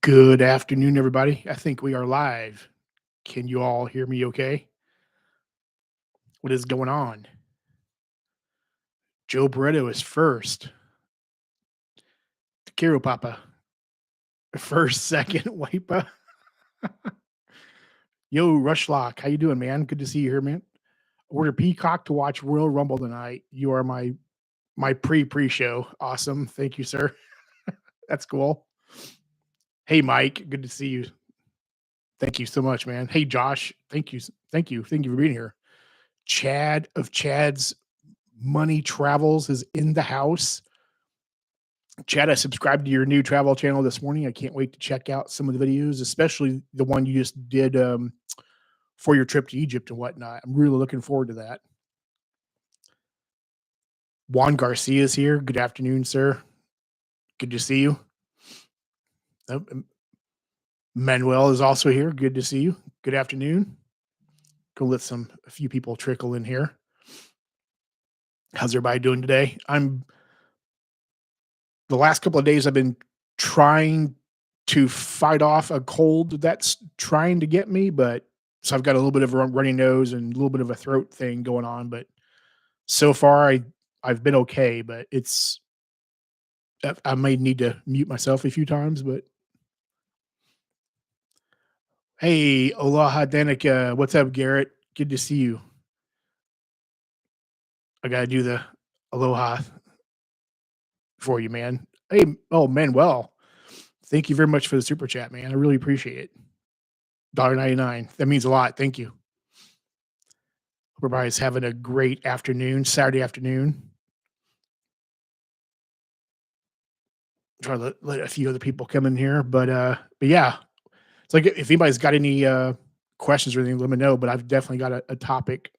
Good afternoon, everybody. I think we are live. Can you all hear me okay? What is going on? Joe Barretto is first. Takiro Papa, first, second, Wipa. Yo, Rushlock, how you doing, man? Good to see you here, man. Order Peacock to watch Royal Rumble tonight. You are my pre-show. Awesome. Thank you, sir. That's cool. Hey, Mike. Good to see you. Thank you so much, man. Hey, Josh. Thank you. Thank you. Thank you for being here. Chad of Chad's Money Travels is in the house. Chad, I subscribed to your new travel channel this morning. I can't wait to check out some of the videos, especially the one you just did for your trip to Egypt and whatnot. I'm really looking forward to that. Juan Garcia is here. Good afternoon, sir. Good to see you. Manuel is also here. Good to see you. Good afternoon. Go let a few people trickle in here. How's everybody doing today? The last couple of days I've been trying to fight off a cold that's trying to get me, but so I've got a little bit of a runny nose and a little bit of a throat thing going on, but so far I've been okay, but I may need to mute myself a few times, but hey, Aloha Danica, what's up, Garrett? Good to see you. I gotta do the aloha for you, man. Hey, oh Manuel, thank you very much for the super chat, man. I really appreciate it. $1.99. That means a lot. Thank you. Hope everybody's having a great afternoon, Saturday afternoon. Try to let a few other people come in here, but yeah, it's like if anybody's got any questions or anything, let me know. But I've definitely got a topic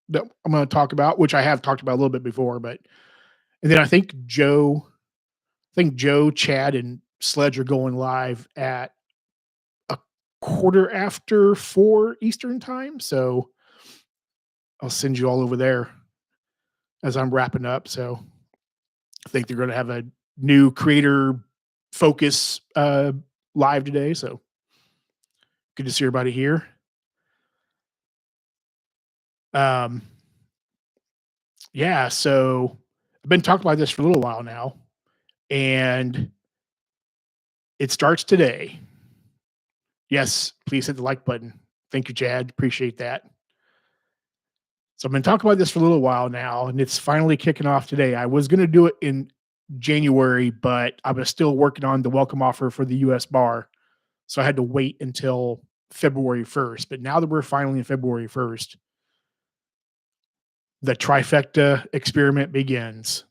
that I'm going to talk about, which I have talked about a little bit before. But and then I think Joe, Chad, and Sledge are going live at a 4:15 Eastern time. So I'll send you all over there as I'm wrapping up. So I think they're going to have a new creator focus live today. So good to see everybody here. Yeah, so I've been talking about this for a little while now, and it starts today. Yes, please hit the like button. Thank you, Chad. Appreciate that. So I've been talking about this for a little while now, and it's finally kicking off today. I was going to do it in January, but I was still working on the welcome offer for the US bar. So I had to wait until February 1st. But now that we're finally in February 1st, the Trifecta experiment begins.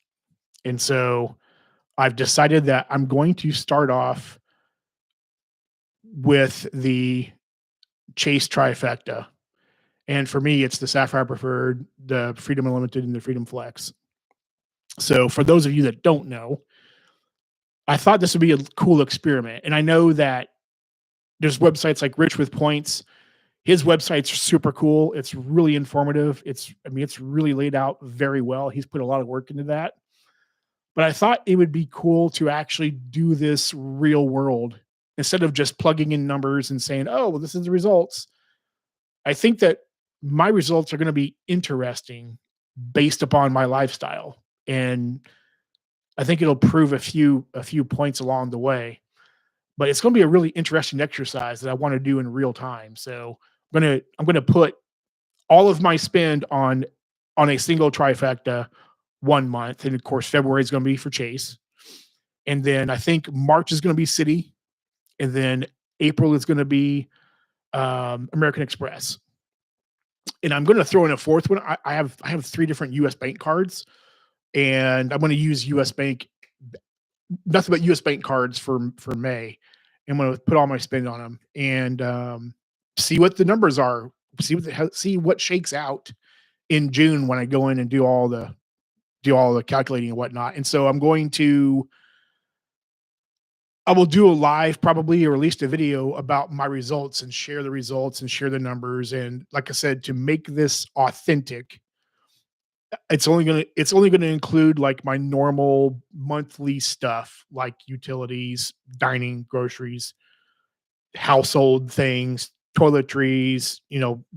And so I've decided that I'm going to start off with the Chase Trifecta. And for me, it's the Sapphire Preferred, the Freedom Unlimited, and the Freedom Flex. So for those of you that don't know, I thought this would be a cool experiment. And I know that there's websites like Rich with Points. His website's super cool. It's really informative. It's really laid out very well. He's put a lot of work into that. But I thought it would be cool to actually do this real world instead of just plugging in numbers and saying, oh, well, this is the results. I think that my results are going to be interesting based upon my lifestyle. And I think it'll prove a few points along the way. But it's going to be a really interesting exercise that I want to do in real time. So I'm going to put all of my spend on a single trifecta 1 month, and of course February is going to be for Chase, and then I think March is going to be City, and then April is going to be American Express, and I'm going to throw in a fourth one. I have 3 different U.S. Bank cards, and I'm going to use U.S. Bank, nothing but U.S. Bank cards for May. I'm going to put all my spend on them and see what the numbers are, see what shakes out in June when I go in and do all the calculating and whatnot. And so I will do a live probably, or at least a video about my results and share the results and share the numbers. And like I said, to make this authentic, it's only going to include like my normal monthly stuff, like utilities, dining, groceries, household things, toiletries,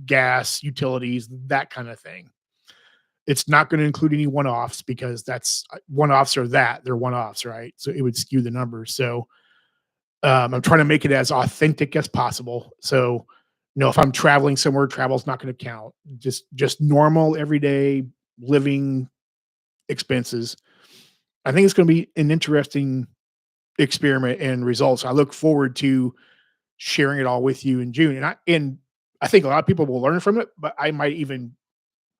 gas, utilities, that kind of thing. It's not going to include any one-offs because that's one-offs are they're one-offs, right? So it would skew the numbers. So I'm trying to make it as authentic as possible. So, if I'm traveling somewhere, travel's not going to count. Just normal everyday living expenses. I think it's going to be an interesting experiment and results. I look forward to sharing it all with you in June. And I think a lot of people will learn from it, but I might even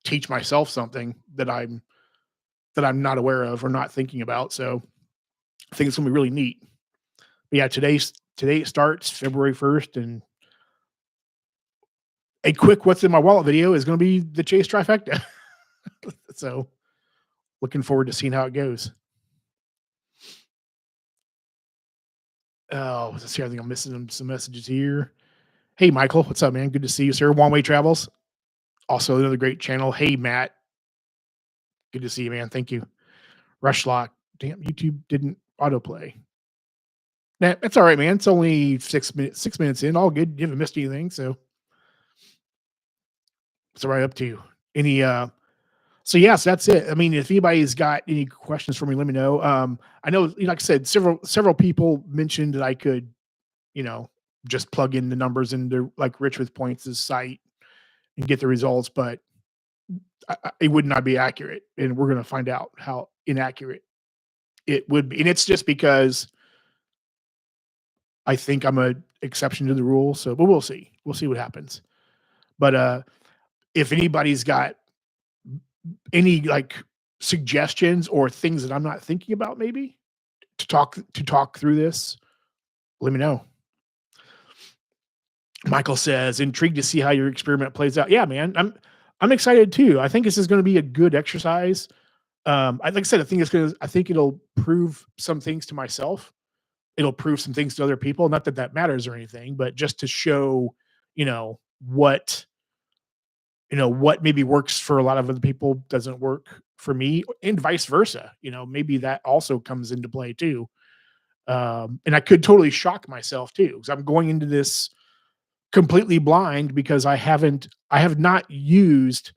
teach myself something that I'm not aware of or not thinking about. So I think it's gonna be really neat. But yeah, today it starts February 1st, and a quick what's in my wallet video is gonna be the Chase Trifecta. So looking forward to seeing how it goes. Oh, let's see. I think I'm missing some messages here. Hey, Michael, what's up, man? Good to see you, sir. One Way Travels, also another great channel. Hey, Matt, good to see you, man. Thank you. Rushlock, damn, YouTube didn't autoplay. Nah, that's all right, man. It's only 6 minutes, 6 minutes in. All good. You haven't missed anything, so it's right up to you. Any so yes, that's it. I mean, if anybody's got any questions for me, let me know. I know, like I said, several people mentioned that I could, you know, just plug in the numbers into like Rich with Points' site and get the results, but it would not be accurate. And we're gonna find out how inaccurate it would be. And it's just because I think I'm a exception to the rule. So, but we'll see. We'll see what happens. But if anybody's got any like suggestions or things that I'm not thinking about, maybe to talk through this, let me know. Michael says, intrigued to see how your experiment plays out. Yeah, man, I'm excited too. I think this is going to be a good exercise. Like I said, I think it'll prove some things to myself. It'll prove some things to other people. Not that that matters or anything, but just to show, you know, what what maybe works for a lot of other people doesn't work for me, and vice versa. Maybe that also comes into play too. And I could totally shock myself too, because I'm going into this completely blind because I have not used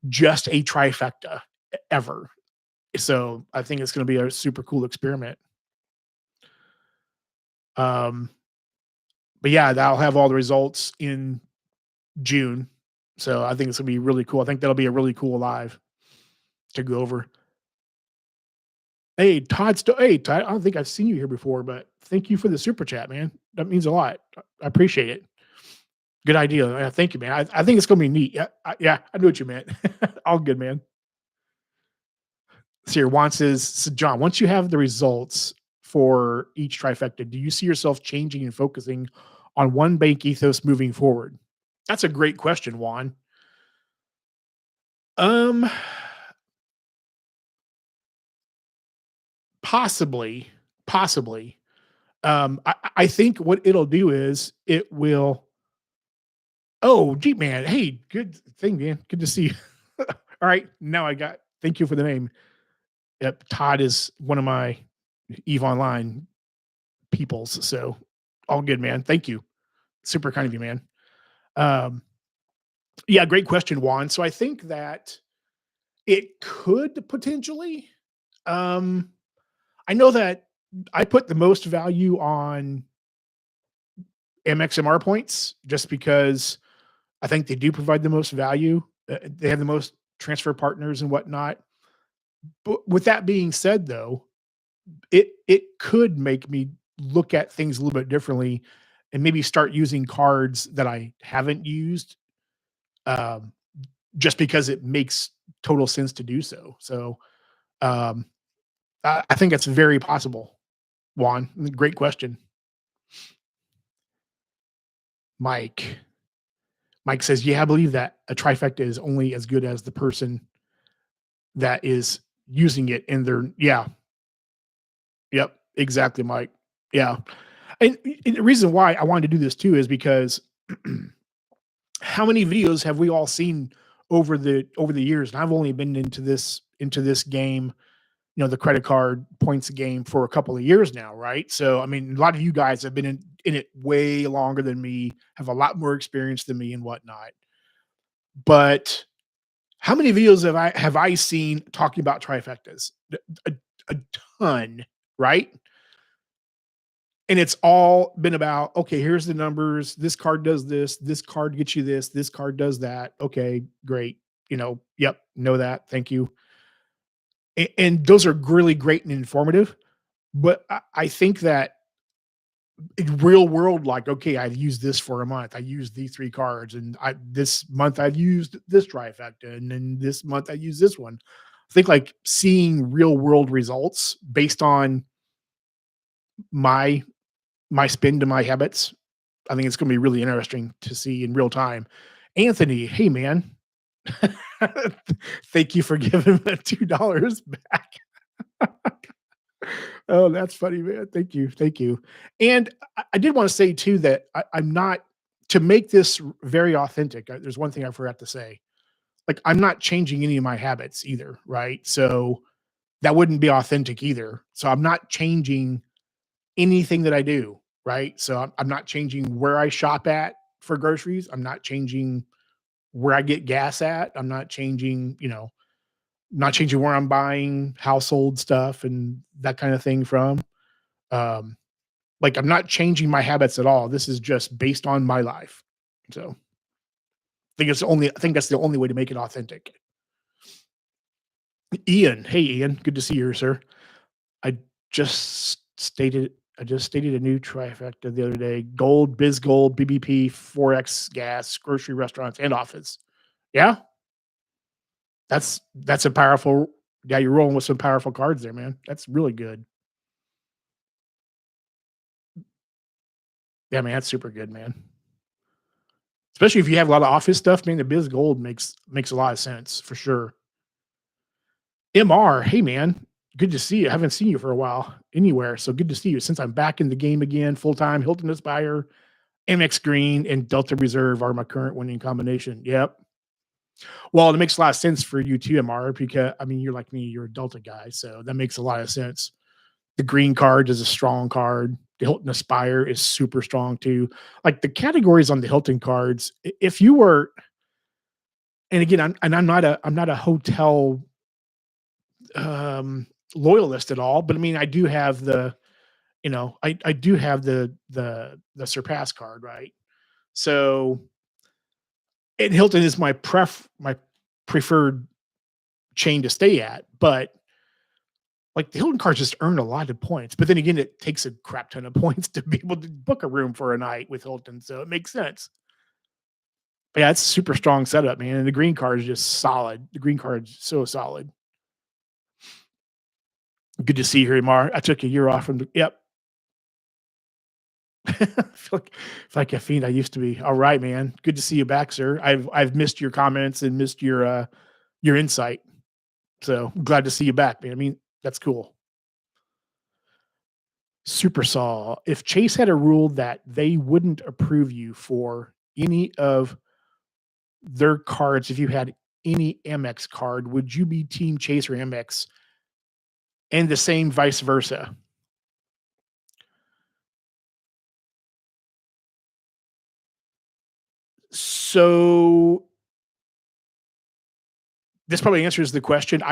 just a trifecta ever. So I think it's going to be a super cool experiment. Um, but yeah, I'll have all the results in June. So I think it's gonna be really cool. I think that'll be a really cool live to go over. Hey, Todd, I don't think I've seen you here before, but thank you for the super chat, man. That means a lot. I appreciate it. Good idea. Thank you, man. I think it's gonna be neat. Yeah, I knew what you meant. All good, man. Sir Juan says, so John, once you have the results for each trifecta, do you see yourself changing and focusing on one bank ethos moving forward? That's a great question, Juan. Um, possibly. I think what it'll do is it will. Oh, Jeep Man. Hey, good thing, man. Good to see you. All right, now I got. Thank you for the name. Yep, Todd is one of my Eve Online peoples. So all good, man. Thank you. Super kind of you, man. Um, yeah, great question, Juan. So I think that it could potentially. Um, I know that I put the most value on MXMR points just because I think they do provide the most value. They have the most transfer partners and whatnot. But with that being said, though, it could make me look at things a little bit differently and maybe start using cards that I haven't used, um, just because it makes total sense to do so. So um, I think that's very possible. Juan, great question. Mike. Mike says, yeah, I believe that a trifecta is only as good as the person that is using it in their, yeah. Yep, exactly, Mike. Yeah. And the reason why I wanted to do this too is because how many videos have we all seen over the years? And I've only been into this game the credit card points game for a couple of years now, right? So, I mean, a lot of you guys have been in it way longer than me, have a lot more experience than me and whatnot. But how many videos have I seen talking about trifectas? A, a ton, right? And it's all been about, okay, here's the numbers. This card does this. This card gets you this. This card does that. Okay, great. Yep, know that. Thank you. And those are really great and informative. But I think that in real world, like, okay, I've used this for a month. I used these three cards, and this month I've used this trifecta, and then this month I use this one. I think like seeing real world results based on my my spin to my habits. I think it's going to be really interesting to see in real time. Anthony, hey man, thank you for giving me $2 back. Oh, that's funny, man. Thank you. Thank you. And I did want to say too that I'm not to make this very authentic. There's one thing I forgot to say. Like, I'm not changing any of my habits either, right? So that wouldn't be authentic either. So I'm not changing anything that I do, right? So I'm not changing where I shop at for groceries. I'm not changing where I get gas at. I'm not changing, not changing where I'm buying household stuff and that kind of thing from. Um, like, I'm not changing my habits at all. This is just based on my life. So I think that's the only way to make it authentic. Ian, hey Ian, good to see you, sir. I just stated a new trifecta the other day: gold, biz gold, BBP, forex, gas, grocery, restaurants, and office. Yeah, that's a powerful. Yeah, you're rolling with some powerful cards there, man. That's really good. Yeah, man, that's super good, man. Especially if you have a lot of office stuff, man. The biz gold makes a lot of sense for sure. MR, hey man, good to see you. I haven't seen you for a while anywhere, so good to see you. Since I'm back in the game again, full time. Hilton Aspire, MX Green, and Delta Reserve are my current winning combination. Yep. Well, it makes a lot of sense for you too, MR, because I mean, you're like me, you're a Delta guy, so that makes a lot of sense. The green card is a strong card. The Hilton Aspire is super strong too. Like the categories on the Hilton cards, if you were, and again, I'm not a hotel um loyalist at all, but I mean, I do have I do have the Surpass card, right? So, and Hilton is my preferred chain to stay at, but like the Hilton cards just earn a lot of points. But then again, it takes a crap ton of points to be able to book a room for a night with Hilton, so it makes sense. But yeah, it's a super strong setup, man. And the green card is just solid. The green card is so solid. Good to see you here, Mar. I took a year off from the yep. I feel like a fiend I used to be. All right, man. Good to see you back, sir. I've missed your comments and missed your insight. So glad to see you back, man. I mean, that's cool. Super Saw. If Chase had a rule that they wouldn't approve you for any of their cards, if you had any Amex card, would you be Team Chase or Amex? And the same vice versa. So this probably answers the question.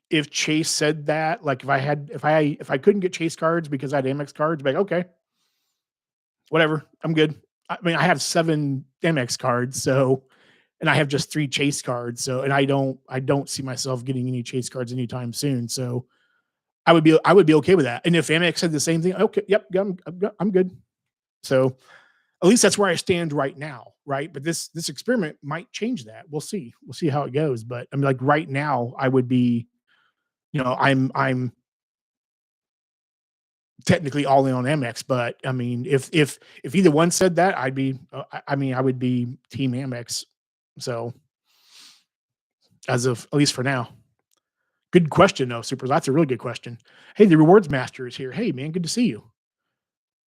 If Chase said that, like if I couldn't get Chase cards because I had Amex cards, I'd be like, okay, whatever, I'm good. I mean, I have 7 Amex cards, so and I have just 3 Chase cards, so and I don't see myself getting any Chase cards anytime soon. So I would be okay with that. And if Amex said the same thing, okay, yep, I'm good. So at least that's where I stand right now, right? But this experiment might change that. We'll see. We'll see how it goes. But I mean, like right now, I would be, I'm technically all in on Amex, but I mean, if either one said that, I'd be, I mean, I would be Team Amex. So as of at least for now. Good question, though, Super. That's a really good question. Hey, the rewards master is here. Hey, man, good to see you.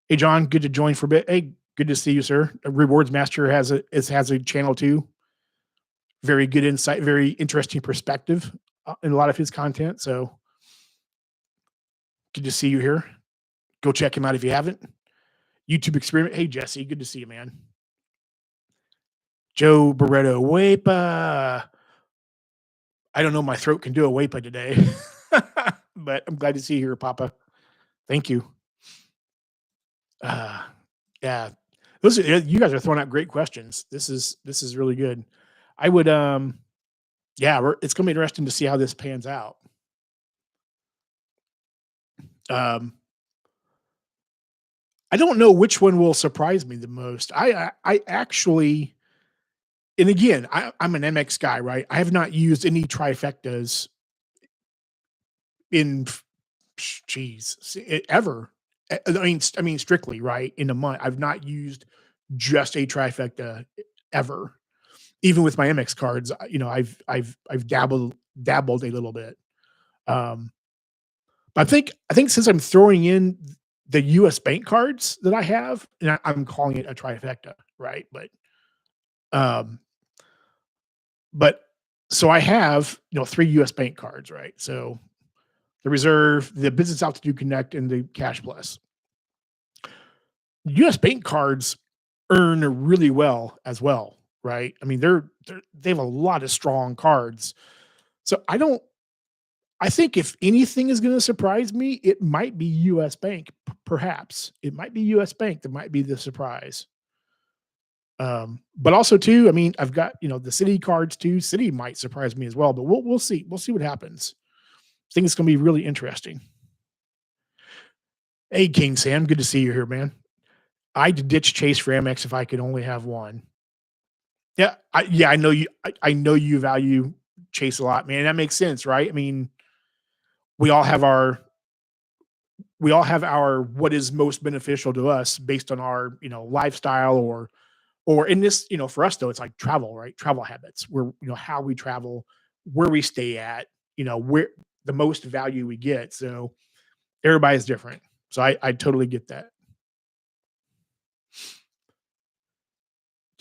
Hey, John, good to join for a bit. Hey, good to see you, sir. Rewards master has a channel too. Very good insight, very interesting perspective in a lot of his content. So good to see you here. Go check him out if you haven't. YouTube Experiment. Hey, Jesse, good to see you, man. Joe Barreto, Wepa. I don't know. My throat can do a Wepa today, but I'm glad to see you here, Papa. Thank you. Uh, yeah, you guys are throwing out great questions. This is really good. I would yeah, it's gonna be interesting to see how this pans out. Um, I don't know which one will surprise me the most. I actually, and again, I'm an MX guy, right? I have not used any trifectas in ever. I mean, strictly right in a month. I've not used just a trifecta ever. Even with my MX cards, I've dabbled a little bit. Um, but I think since I'm throwing in the U.S. bank cards that I have, and I'm calling it a trifecta, right? Um, but so I have 3 U.S. bank cards, right? So the Reserve, the Business Altitude Connect, and the Cash Plus. U.S. bank cards earn really well as well, right? I mean, they have a lot of strong cards. So I think if anything is going to surprise me, it might be U.S. Bank. Perhaps it might be U.S. Bank that might be the surprise. But also too, I mean, I've got the City cards too. City might surprise me as well, but we'll see. We'll see what happens. I think it's going to be really interesting. Hey, King Sam, good to see you here, man. I'd ditch Chase for Amex if I could only have one. Yeah, I know you. I know you value Chase a lot, man. That makes sense, right? I mean, we all have our what is most beneficial to us based on our lifestyle or in this for us though it's like travel, right? Travel habits, where how we travel, where we stay at, where the most value we get. So everybody's different. So I totally get that.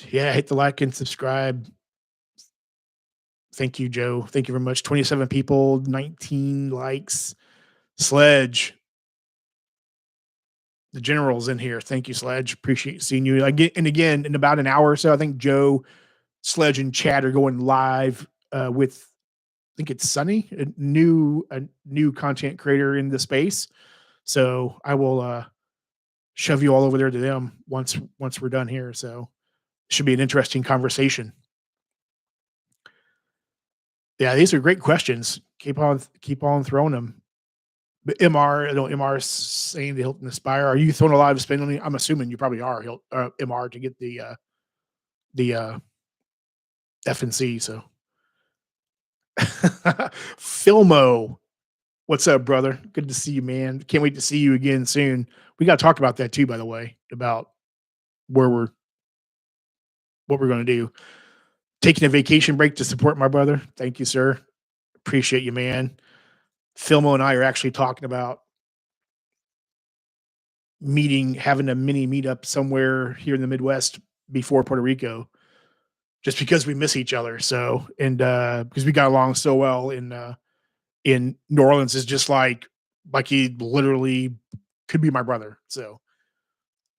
Yeah, hit the like and subscribe. Thank you, Joe. Thank you very much. 27 people, 19 likes. Sledge, the general's in here. Thank you, Sledge. Appreciate seeing you. And again, in about an hour or so, I think Joe, Sledge, and Chad are going live with, I think it's Sunny, a new content creator in the space. So I will shove you all over there to them once we're done here. So it should be an interesting conversation. Yeah, these are great questions. Keep on throwing them. But MR, I know MR is saying the Hilton Aspire. Are you throwing a lot of spin on it? I'm assuming you probably are, MR, to get the FNC. So Filmo, what's up, brother? Good to see you, man. Can't wait to see you again soon. We got to talk about that too, by the way, about where what we're going to do. Taking a vacation break to support my brother. Thank you, sir. Appreciate you, man. Filmo and I are actually talking about having a mini meetup somewhere here in the Midwest before Puerto Rico, just because we miss each other. So, and because we got along so well in New Orleans, is just like he literally could be my brother. So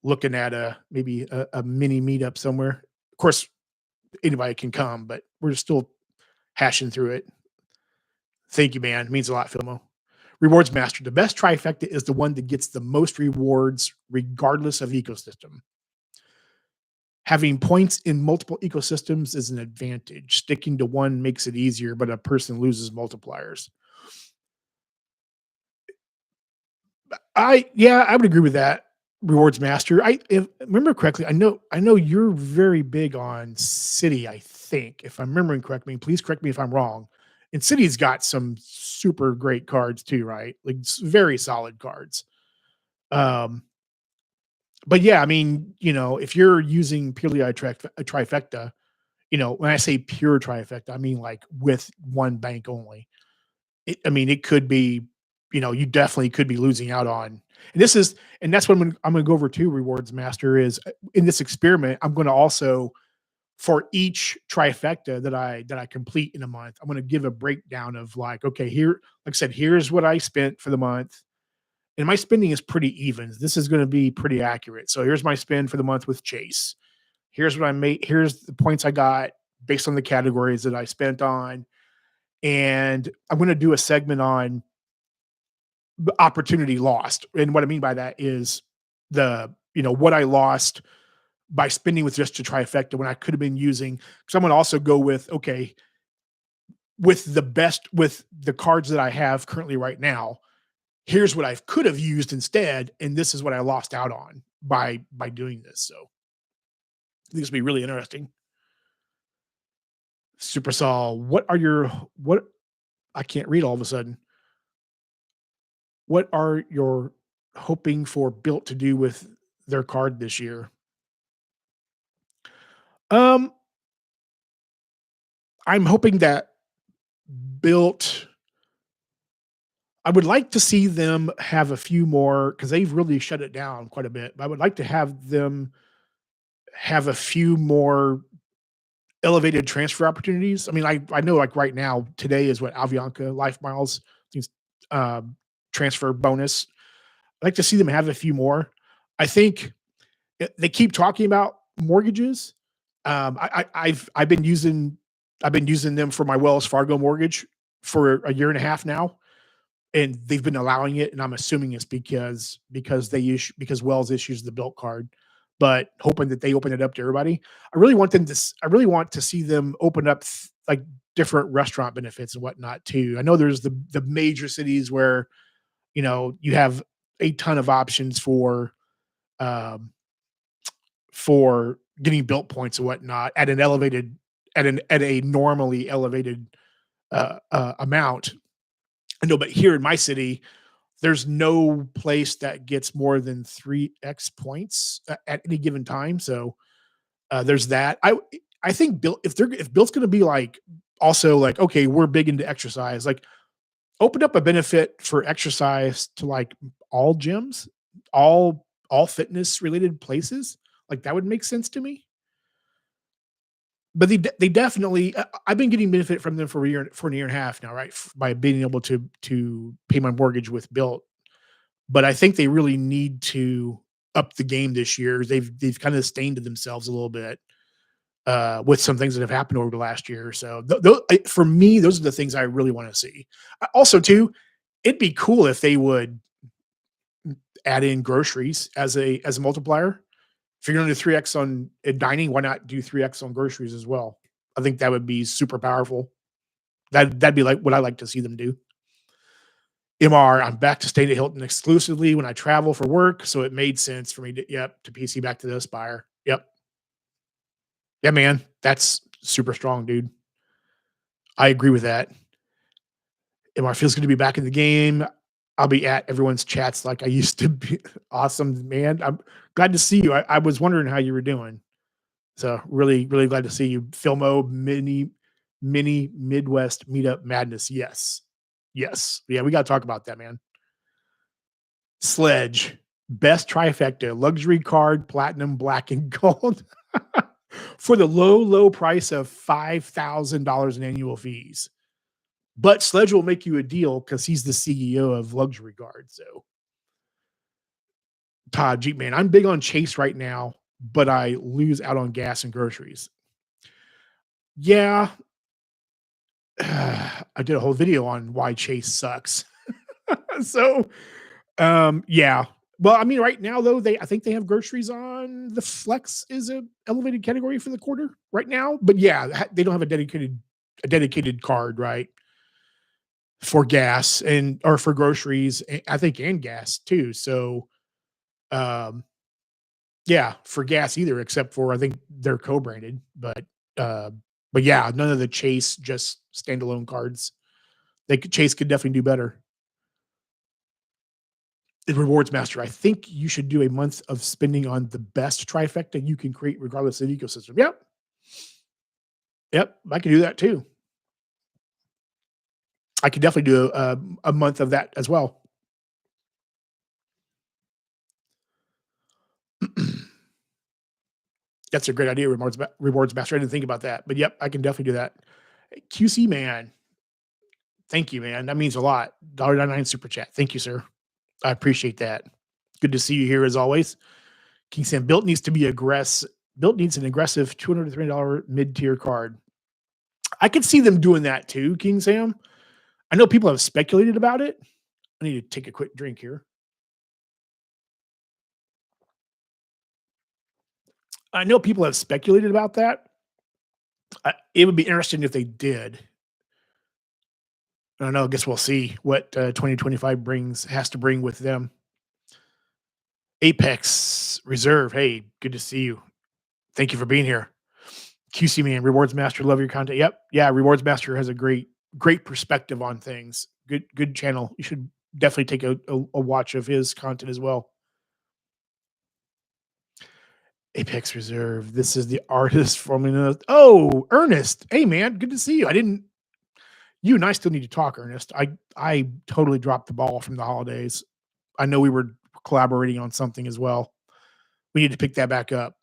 looking at maybe a mini meetup somewhere. Of course, anybody can come, but we're still hashing through it. Thank you, man. It means a lot, Filmo. Rewards Master. The best trifecta is the one that gets the most rewards regardless of ecosystem. Having points in multiple ecosystems is an advantage. Sticking to one makes it easier, but a person loses multipliers. I would agree with that. Rewards Master. If I remember correctly, I know you're very big on City, I think. If I'm remembering correctly, please correct me if I'm wrong. And City's got some super great cards too, right? Like very solid cards. Um, but yeah, I mean, if you're using purely a trifecta, when I say pure trifecta, I mean like with one bank only. I mean, it could be, you definitely could be losing out on. And that's when I'm going to go over to Rewards Master is in this experiment. I'm going to also for each trifecta that I complete in a month, I'm gonna give a breakdown of like, okay, here, like I said, here's what I spent for the month. And my spending is pretty even. This is gonna be pretty accurate. So here's my spend for the month with Chase. Here's what I made. Here's the points I got based on the categories that I spent on. And I'm gonna do a segment on the opportunity lost. And what I mean by that is what I lost by spending with just a trifecta when I could have been using. Because I'm going to also go with, okay, with the cards that I have currently right now, here's what I could have used instead, and this is what I lost out on by doing this. So I think this will be really interesting. Super Saul, what I can't read all of a sudden. What are your hoping for Bilt to do with their card this year? Um, I'm hoping that Bilt I would like to see them have a few more because they've really shut it down quite a bit. But I would like to have them have a few more elevated transfer opportunities. I mean, I know like right now, today is what Avianca Life Miles things transfer bonus. I'd like to see them have a few more. I think they keep talking about mortgages. I've been using them for my Wells Fargo mortgage for a year and a half now, and they've been allowing it, and I'm assuming it's because Wells issues the Bilt card, but hoping that they open it up to everybody. I really want to see them open up like different restaurant benefits and whatnot too. I know there's the major cities where you have a ton of options um, for getting Bilt points and whatnot at an elevated at a normally elevated amount. I know, but here in my city, there's no place that gets more than 3x points at any given time. So there's that. I think if Bilt's going to be like also like, okay, we're big into exercise, like open up a benefit for exercise to like all gyms, all fitness related places. Like that would make sense to me. But they definitely I've been getting benefit from them for a year and a half now, right? By being able to pay my mortgage with Bilt. But I think they really need to up the game this year. They've kind of stained to themselves a little bit with some things that have happened over the last year or so. For me, those are the things I really want to see. Also, too, it'd be cool if they would add in groceries as a multiplier. If you're going to do 3x on dining, why not do 3x on groceries as well? I think that would be super powerful. That'd be like what I like to see them do. MR, I'm back to staying at Hilton exclusively when I travel for work, so it made sense for me to PC back to the Aspire. Yep. Yeah, man, that's super strong, dude. I agree with that. MR feels good to be back in the game. I'll be at everyone's chats like I used to be. Awesome, man. I'm glad to see you. I was wondering how you were doing. So really, really glad to see you. Filmo mini Midwest meetup madness. Yes. Yes. Yeah, we got to talk about that, man. Sledge, best trifecta, luxury card, platinum, black, and gold for the low, low price of $5,000 in annual fees. But Sledge will make you a deal because he's the CEO of Luxury Guard. So, Todd, Jeep man, I'm big on Chase right now, but I lose out on gas and groceries. Yeah, I did a whole video on why Chase sucks. So, yeah. Well, I mean, right now though, I think they have groceries on the Flex is a elevated category for the quarter right now. But yeah, they don't have a dedicated card, right? For gas and or for groceries, I think, and gas too. So, um, yeah, for gas either, except for I think they're co-branded, uh, but yeah, none of the Chase just standalone cards. Chase could definitely do better. The rewards master. I think you should do a month of spending on the best trifecta you can create, regardless of the ecosystem. Yep, yep, I can do that too. I could definitely do a month of that as well. That's a great idea, rewards master. I didn't think about that, but yep, I can definitely do that. QC man, thank you, man. That means a lot. $1.99 super chat. Thank you, sir. I appreciate that. Good to see you here as always. King Sam, Bilt needs to be aggressive. Bilt needs an aggressive $203 mid-tier card. I could see them doing that too, King Sam. I know people have speculated about it. I need to take a quick drink here. I know people have speculated about that. It would be interesting if they did. I don't know. I guess we'll see what 2025 has to bring with them. Apex Reserve. Hey, good to see you. Thank you for being here. QC man, Rewards Master, love your content. Yep. Yeah, Rewards Master has a great perspective on things. Good channel. You should definitely take a watch of his content as well. Apex Reserve. This is the artist forming. Oh, Ernest. Hey man, good to see you. You and I still need to talk, Ernest. I totally dropped the ball from the holidays. I know we were collaborating on something as well. We need to pick that back up.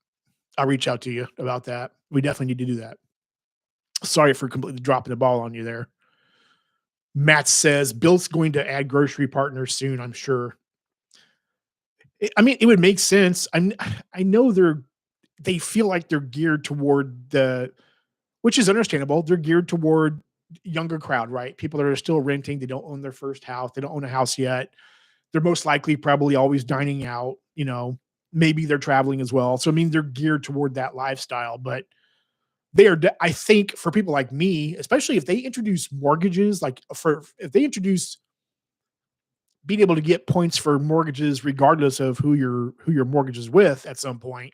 I'll reach out to you about that. We definitely need to do that. Sorry for completely dropping the ball on you there. Matt says Bill's going to add grocery partners soon, I'm sure. I mean, it would make sense. I know they feel like they're geared toward which is understandable. They're geared toward younger crowd, right? People that are still renting, they don't own their first house, they don't own a house yet. They're most likely probably always dining out, maybe they're traveling as well. So I mean, they're geared toward that lifestyle, but I think for people like me, especially if they introduce mortgages, if they introduce being able to get points for mortgages regardless of who your mortgage is with at some point.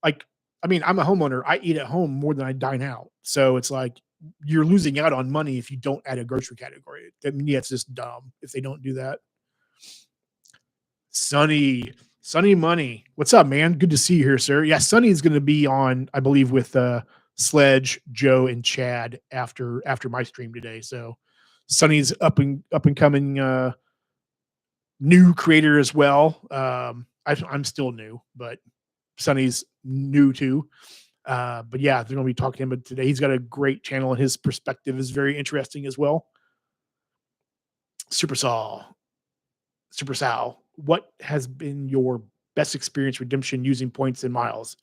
Like, I mean, I'm a homeowner. I eat at home more than I dine out. So it's like you're losing out on money if you don't add a grocery category. I mean, yeah, it's just dumb if they don't do that. Sunny Money. What's up, man? Good to see you here, sir. Yeah, Sunny's going to be on, I believe, with Sledge, Joe, and Chad after my stream today. So Sunny's up and coming new creator as well. I'm still new, but Sunny's new too. But yeah, they're going to be talking to him today. He's got a great channel, and his perspective is very interesting as well. Super Sal, what has been your best experience redemption using points and miles?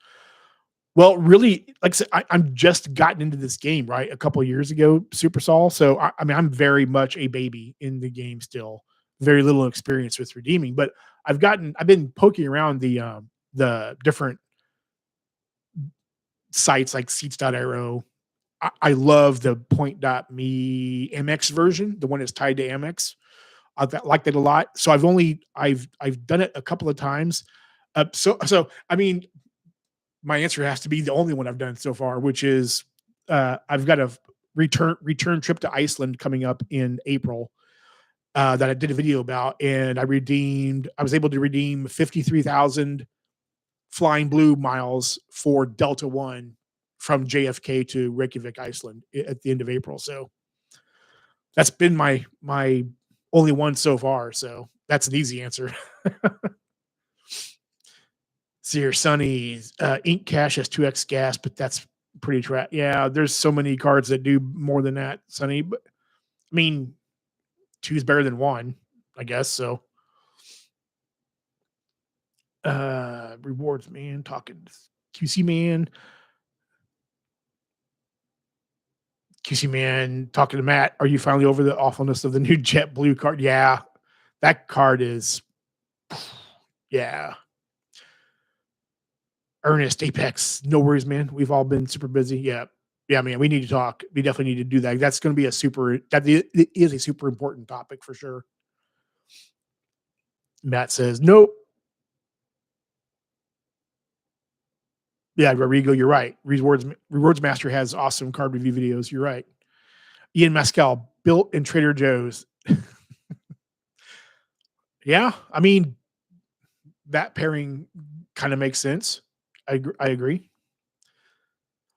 Well, really, like I said, I'm just gotten into this game, right? A couple of years ago, Super Sal. So I mean, I'm very much a baby in the game still. Very little experience with redeeming, but I've been poking around the different sites like seats.io. I love the point.me Amex version, the one that's tied to Amex. I like that a lot. So I've done it a couple of times. So I mean, my answer has to be the only one I've done so far, which is I've got a return trip to Iceland coming up in April that I did a video about, and I was able to redeem 53,000 Flying Blue miles for Delta One from JFK to Reykjavik, Iceland at the end of April. So that's been my only one so far. So that's an easy answer. See here, Sunny, Ink Cash has 2x gas, but that's pretty Yeah, there's so many cards that do more than that, Sunny. But I mean, two's better than one, I guess. So rewards, man, talking QC man. QC man talking to Matt. Are you finally over the awfulness of the new JetBlue card? Yeah, that card is, yeah. Ernest, Apex, no worries, man. We've all been super busy. Yeah, man. We need to talk. We definitely need to do that. That's going to be it is a super important topic for sure. Matt says nope. Yeah, Rodrigo, you're right. Rewards Master has awesome card review videos. You're right. Ian Mescal, Bilt and Trader Joe's. Yeah, I mean, that pairing kind of makes sense. I agree.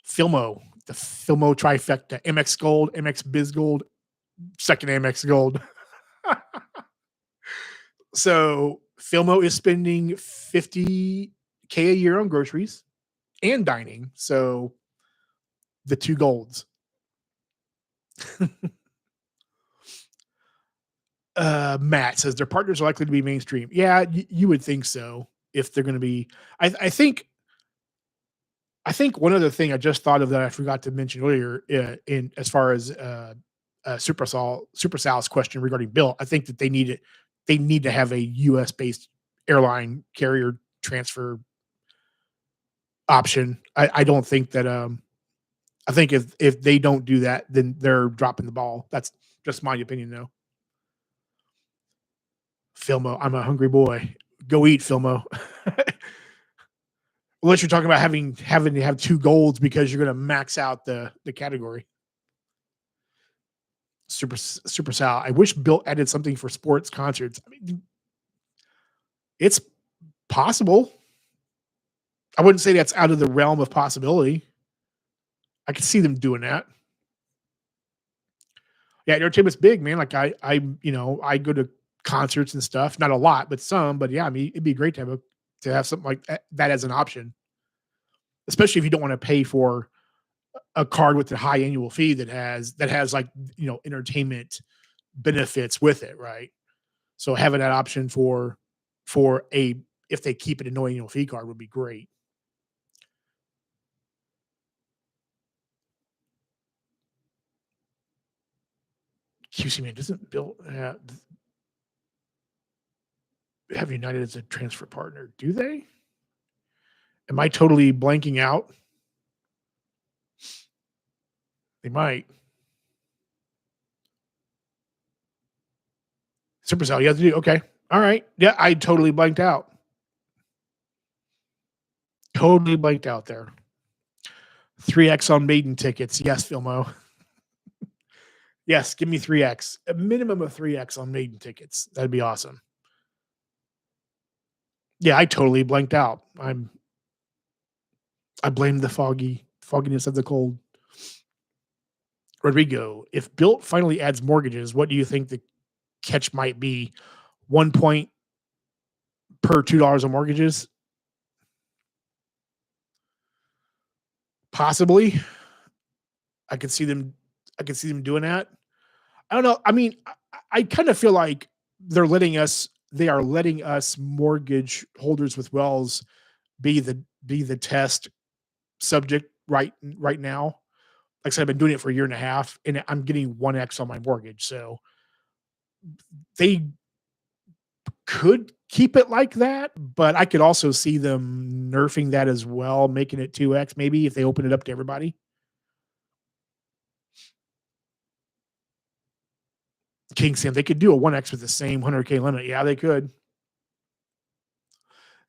Filmo, the Filmo trifecta, MX Gold, MX Biz Gold, second MX Gold. So Filmo is spending $50K a year on groceries, and dining. So the two golds. Matt says their partners are likely to be mainstream. Yeah, you would think so if they're going to be. I think. I think one other thing I just thought of that I forgot to mention earlier, in as far as Super Sal's question regarding Bill, I think that they need to have a U.S. based airline carrier transfer option. I don't think that I think if they don't do that, then they're dropping the ball. That's just my opinion, though. Filmo, I'm a hungry boy. Go eat, Filmo. Unless you're talking about having to have two golds because you're going to max out the category. Super Sal. I wish Bill added something for sports concerts. I mean, it's possible. I wouldn't say that's out of the realm of possibility. I could see them doing that. Yeah, entertainment's big, man. Like I go to concerts and stuff. Not a lot, but some. But yeah, I mean, it'd be great to have something like that as an option, especially if you don't want to pay for a card with a high annual fee that has like entertainment benefits with it, right? So having that option for a if they keep it a no annual fee card would be great. QC man doesn't Bill have United as a transfer partner? Do they? Am I totally blanking out? They might. Supercell, you have to do okay. All right. Yeah, I totally blanked out. Totally blanked out there. 3x on maiden tickets. Yes, Filmo. Yes, give me 3x. A minimum of 3x on maiden tickets. That'd be awesome. Yeah, I totally blanked out. I blame the fogginess of the cold. Rodrigo, if Bilt finally adds mortgages, what do you think the catch might be? 1 point per $2 on mortgages? Possibly. I could see them. I could see them doing that. I don't know. I mean, I kind of feel like they are letting us mortgage holders with wells be the test subject right now. Like I said, I've been doing it for a year and a half, and I'm getting 1x on my mortgage. So they could keep it like that, but I could also see them nerfing that as well, making it 2x maybe if they open it up to everybody. King Sam, they could do a 1x with the same 100K limit. Yeah, they could.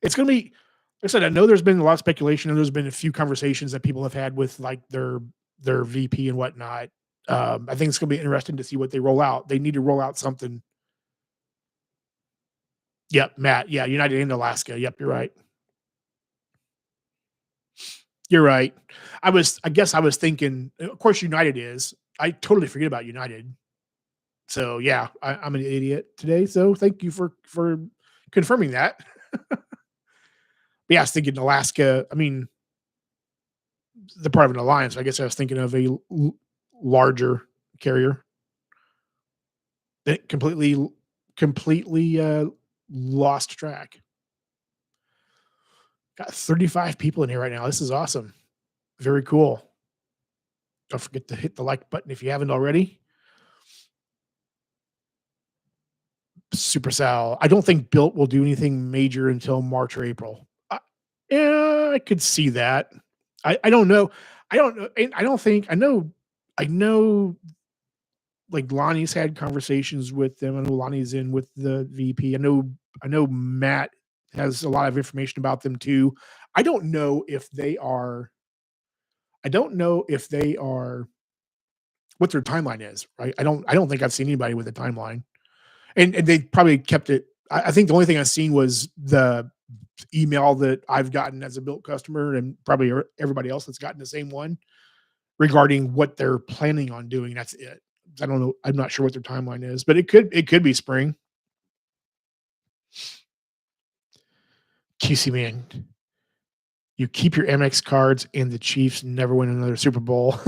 It's going to be, like I said, I know there's been a lot of speculation and there's been a few conversations that people have had with like their VP and whatnot. I think it's going to be interesting to see what they roll out. They need to roll out something. Yep, Matt. Yeah, United in Alaska. Yep, you're right. You're right. I guess I was thinking, of course, United is. I totally forget about United. So yeah, I'm an idiot today. So thank you for confirming that. But yeah, I was thinking Alaska. I mean, the part of an alliance. I guess I was thinking of a larger carrier that completely lost track. Got 35 people in here right now. This is awesome. Very cool. Don't forget to hit the like button if you haven't already. Super Sal. I don't think Bilt will do anything major until March or April. Yeah, I could see that. I don't know. I don't know. And I don't think I know like Lonnie's had conversations with them. I know Lonnie's in with the VP. I know Matt has a lot of information about them too. I don't know if they are I don't know if they are what their timeline is, right? I don't think I've seen anybody with a timeline. And they probably kept it. I think the only thing I've seen was the email that I've gotten as a Bilt customer, and probably everybody else that's gotten the same one regarding what they're planning on doing. That's it. I don't know. I'm not sure what their timeline is, but it could be spring. QC man, You keep your Amex cards and the Chiefs never win another Super Bowl.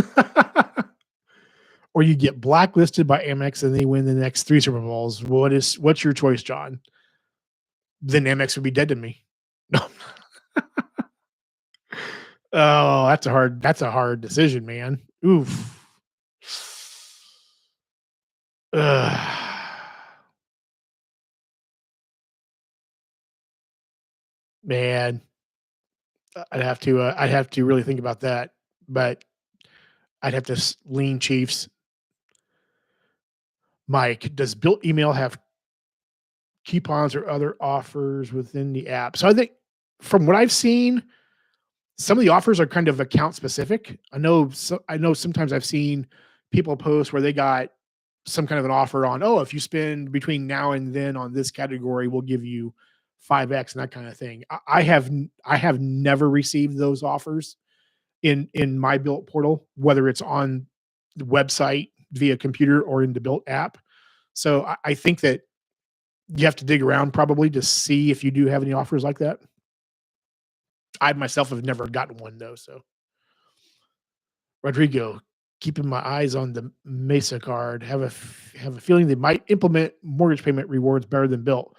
Or you get blacklisted by Amex and they win the next 3 Super Bowls. What's your choice, John? Then Amex would be dead to me. No. Oh, that's a hard decision, man. Oof. Ugh. Man, I'd have to really think about that, but I'd have to lean Chiefs. Mike, does Bilt email have coupons or other offers within the app? So I think from what I've seen, some of the offers are kind of account specific. I know sometimes I've seen people post where they got some kind of an offer on, oh, if you spend between now and then on this category, we'll give you 5x and that kind of thing. I have never received those offers in my Built portal, whether it's on the website via computer or in the Built app. So I think that you have to dig around probably to see if you do have any offers like that. I myself have never gotten one though. So Rodrigo, keeping my eyes on the Mesa card. Have a feeling they might implement mortgage payment rewards better than Built.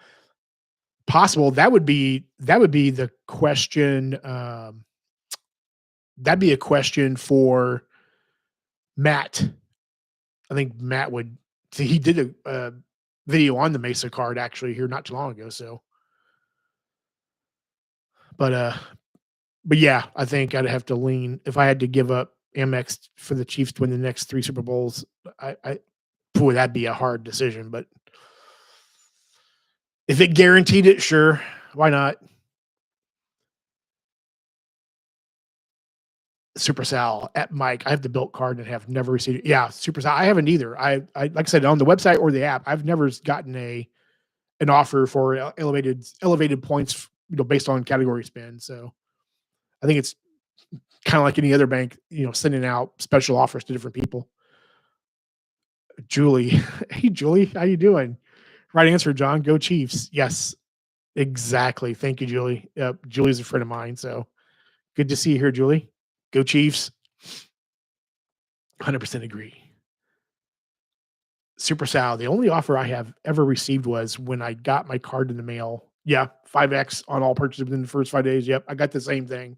Possible. That would be the question. That'd be a question for Matt. I think Matt would. See, he did a video on the Mesa card actually here not too long ago. So, but but yeah, I think I'd have to lean if I had to give up Amex for the Chiefs to win the next 3 Super Bowls. Boy, that'd be a hard decision. But if it guaranteed it, sure, why not? Super Sal at Mike. I have the Built card and have never received it. Yeah, Super Sal. I haven't either. I like I said on the website or the app. I've never gotten an offer for elevated points, based on category spend. So I think it's kind of like any other bank, sending out special offers to different people. Julie, hey Julie, how you doing? Right answer, John. Go Chiefs. Yes, exactly. Thank you, Julie. Julie's a friend of mine, so good to see you here, Julie. Go Chiefs. 100% agree. Super Sal, the only offer I have ever received was when I got my card in the mail. Yeah, 5x on all purchases within the first 5 days. Yep, I got the same thing.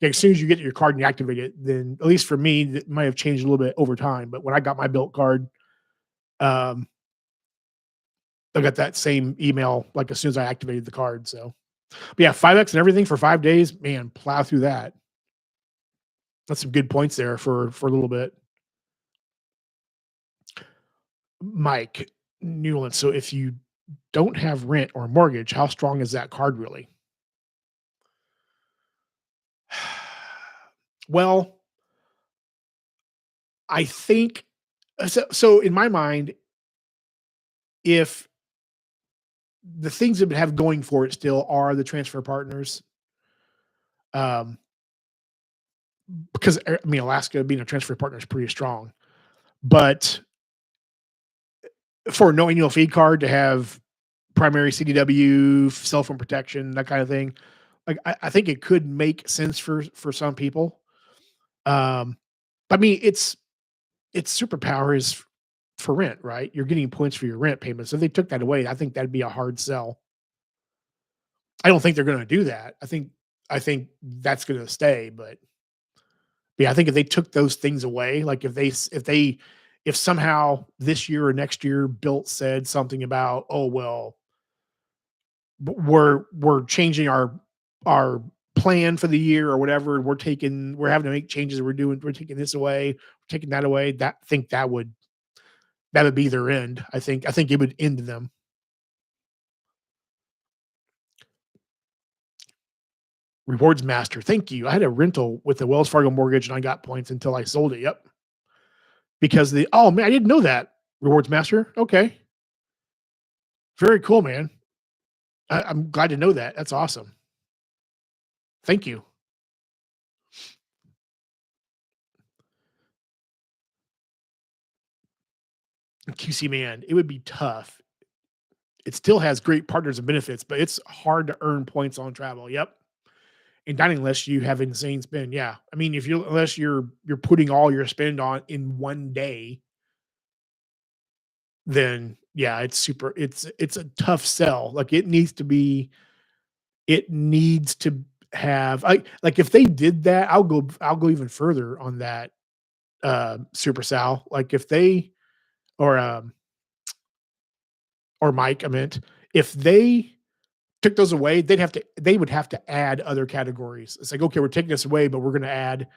Yeah, as soon as you get your card and you activate it, then at least for me, it might have changed a little bit over time. But when I got my Built card, um, I got that same email like as soon as I activated the card. So, but yeah, 5x and everything for 5 days, man, plow through that. That's some good points there for a little bit. Mike Newland. So if you don't have rent or mortgage, how strong is that card really? Well, I think so in my mind, if the things that have going for it still are the transfer partners, um, because I mean Alaska being a transfer partner is pretty strong, but for no annual fee card to have primary CDW, cell phone protection, that kind of thing, like I think it could make sense for some people. Um, I mean, its superpower is for rent, right? You're getting points for your rent payments. So if they took that away, I think that'd be a hard sell. I don't think they're going to do that. I think that's going to stay, but yeah, I think if they took those things away, like if somehow this year or next year Built said something about, oh well, we're changing our plan for the year or whatever, we're having to make changes, we're taking this away, we're taking that away. That would be their end. I think it would end them. Rewards Master. Thank you. I had a rental with the Wells Fargo mortgage and I got points until I sold it. Yep. Because oh man, I didn't know that. Rewards Master. Okay. Very cool, man. I'm glad to know that. That's awesome. Thank you. QC man, it would be tough. It still has great partners and benefits, but it's hard to earn points on travel. Yep. in dining unless you have insane spend. Yeah. I mean, if you unless you're putting all your spend on in one day, then yeah, it's a tough sell. Like it needs to have like if they did that, I'll go even further on that super sal. Like if they or or Mike, I meant if they took those away, they would have to add other categories. It's like, okay, we're taking this away, but we're gonna add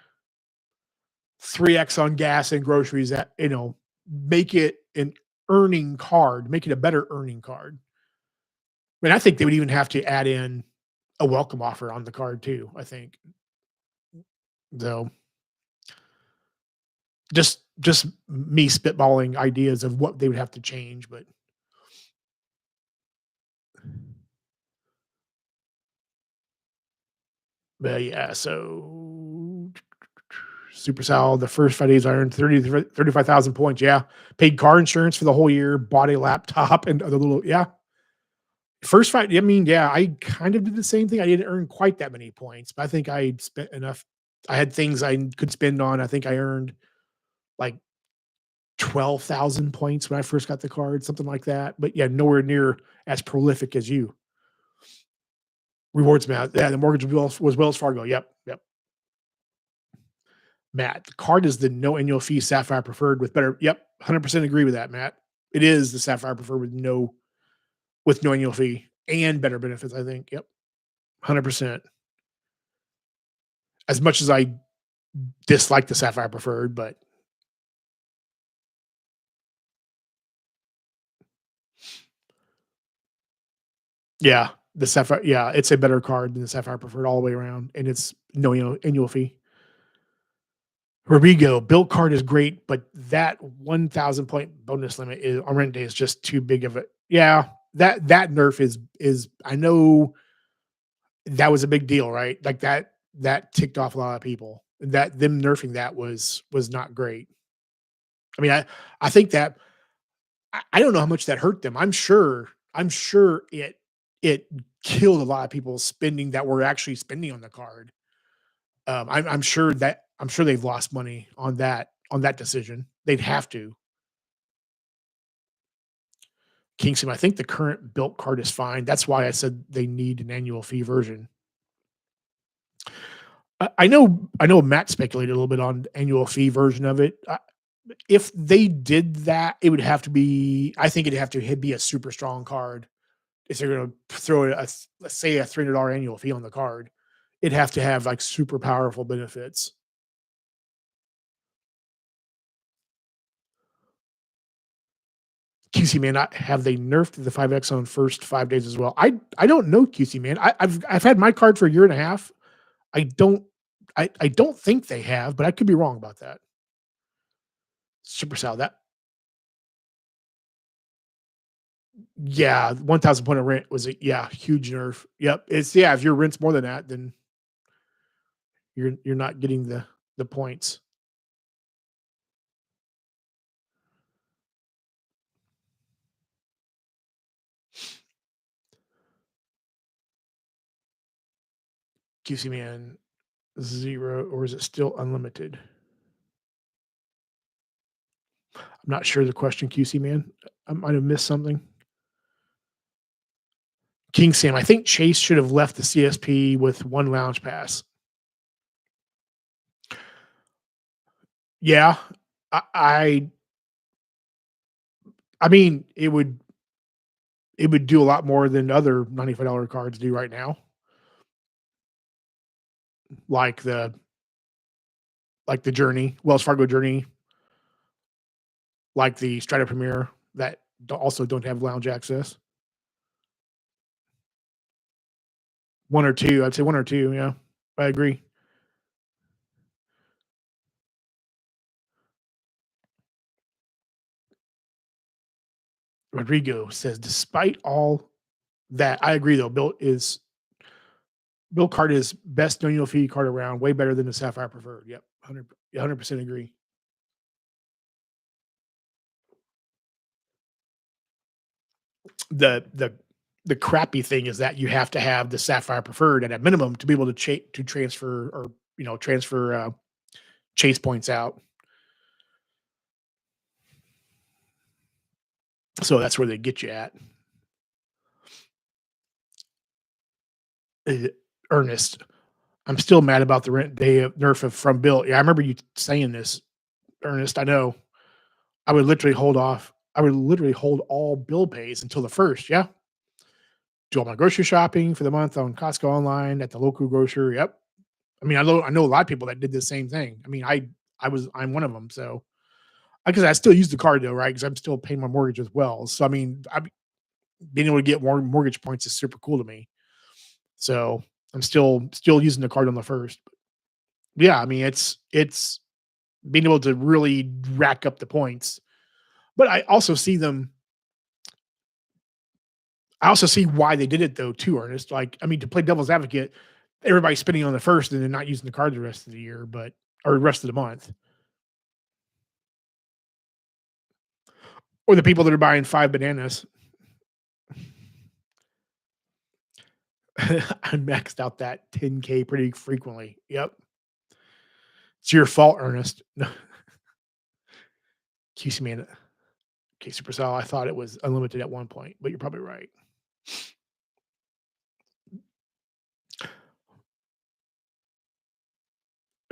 3x on gas and groceries that, make it an earning card, make it a better earning card. I mean, I think they would even have to add in a welcome offer on the card too, I think. So just me spitballing ideas of what they would have to change, but yeah, so super sal, the first 5 days I earned 35,000 points. Yeah. Paid car insurance for the whole year, bought a laptop and other little, yeah. First fight, I mean, yeah, I kind of did the same thing. I didn't earn quite that many points, but I think I spent enough. I had things I could spend on. I think I earned like 12,000 points when I first got the card, something like that. But yeah, nowhere near as prolific as you. Rewards, Matt. Yeah, the mortgage was Wells Fargo. Yep, yep. Matt, the card is the no annual fee Sapphire Preferred with better. Yep, 100% agree with that, Matt. It is the Sapphire Preferred with no annual fee and better benefits. I think. Yep, 100%. As much as I dislike the Sapphire Preferred, but yeah, the Sapphire, yeah, it's a better card than the Sapphire Preferred all the way around, and it's no annual fee. Rodrigo, Bilt card is great, but that 1,000 point bonus limit is on rent day is just too big of it. Yeah, that nerf is I know that was a big deal, right? Like that ticked off a lot of people. That them nerfing that was not great. I mean, I think that I don't know how much that hurt them. I'm sure it killed a lot of people spending that were actually spending on the card. I'm sure they've lost money on that decision. They'd have to. Kingston, I think the current built card is fine. That's why I said they need an annual fee version. I know Matt speculated a little bit on annual fee version of it. If they did that, it would have to be. I think it'd have to be a super strong card if they're going to throw let's say a $300 annual fee on the card. It'd have to have like super powerful benefits. QC man, have they nerfed the 5X on first 5 days as well? I don't know QC man. I've had my card for a year and a half. I don't I don't think they have, but I could be wrong about that. Supercell that yeah, 1,000 point of rent was a yeah huge nerf. Yep, it's yeah. If your rent's more than that, then you're not getting the points. QC man zero or is it still unlimited? I'm not sure the question, QC man. I might have missed something. King Sam, I think Chase should have left the CSP with one lounge pass. Yeah, I I, I mean it would do a lot more than other $95 cards do right now, like the Journey, Wells Fargo Journey, like the Strata Premier that also don't have lounge access. One or two, I'd say one or two. Yeah, I agree. Rodrigo says, despite all that, I agree though. Bill card is best annual fee card around, way better than the Sapphire Preferred. Yep, 100% agree. The The crappy thing is that you have to have the Sapphire Preferred at a minimum to be able to to transfer or transfer chase points out. So that's where they get you at. Uh, Ernest, I'm still mad about the rent day of nerf of from Bill. Yeah, I remember you saying this, Ernest. I know. I would literally hold off. I would literally hold all bill pays until the first. Yeah, do all my grocery shopping for the month on Costco online at the local grocer. Yep. I mean, I know a lot of people that did the same thing. I mean, I'm one of them. So because I still use the card though, right? Because I'm still paying my mortgage as well. So I mean, being able to get more mortgage points is super cool to me. So I'm still using the card on the first. Yeah, I mean, it's being able to really rack up the points. But I also see why they did it though too, Ernest. Like, I mean, to play devil's advocate, everybody's spending on the first and then not using the card the rest of the year, but or the rest of the month. Or the people that are buying 5 bananas. I maxed out that 10K pretty frequently. Yep. It's your fault, Ernest. No, QC man. Okay, Supercell. I thought it was unlimited at one point, but you're probably right.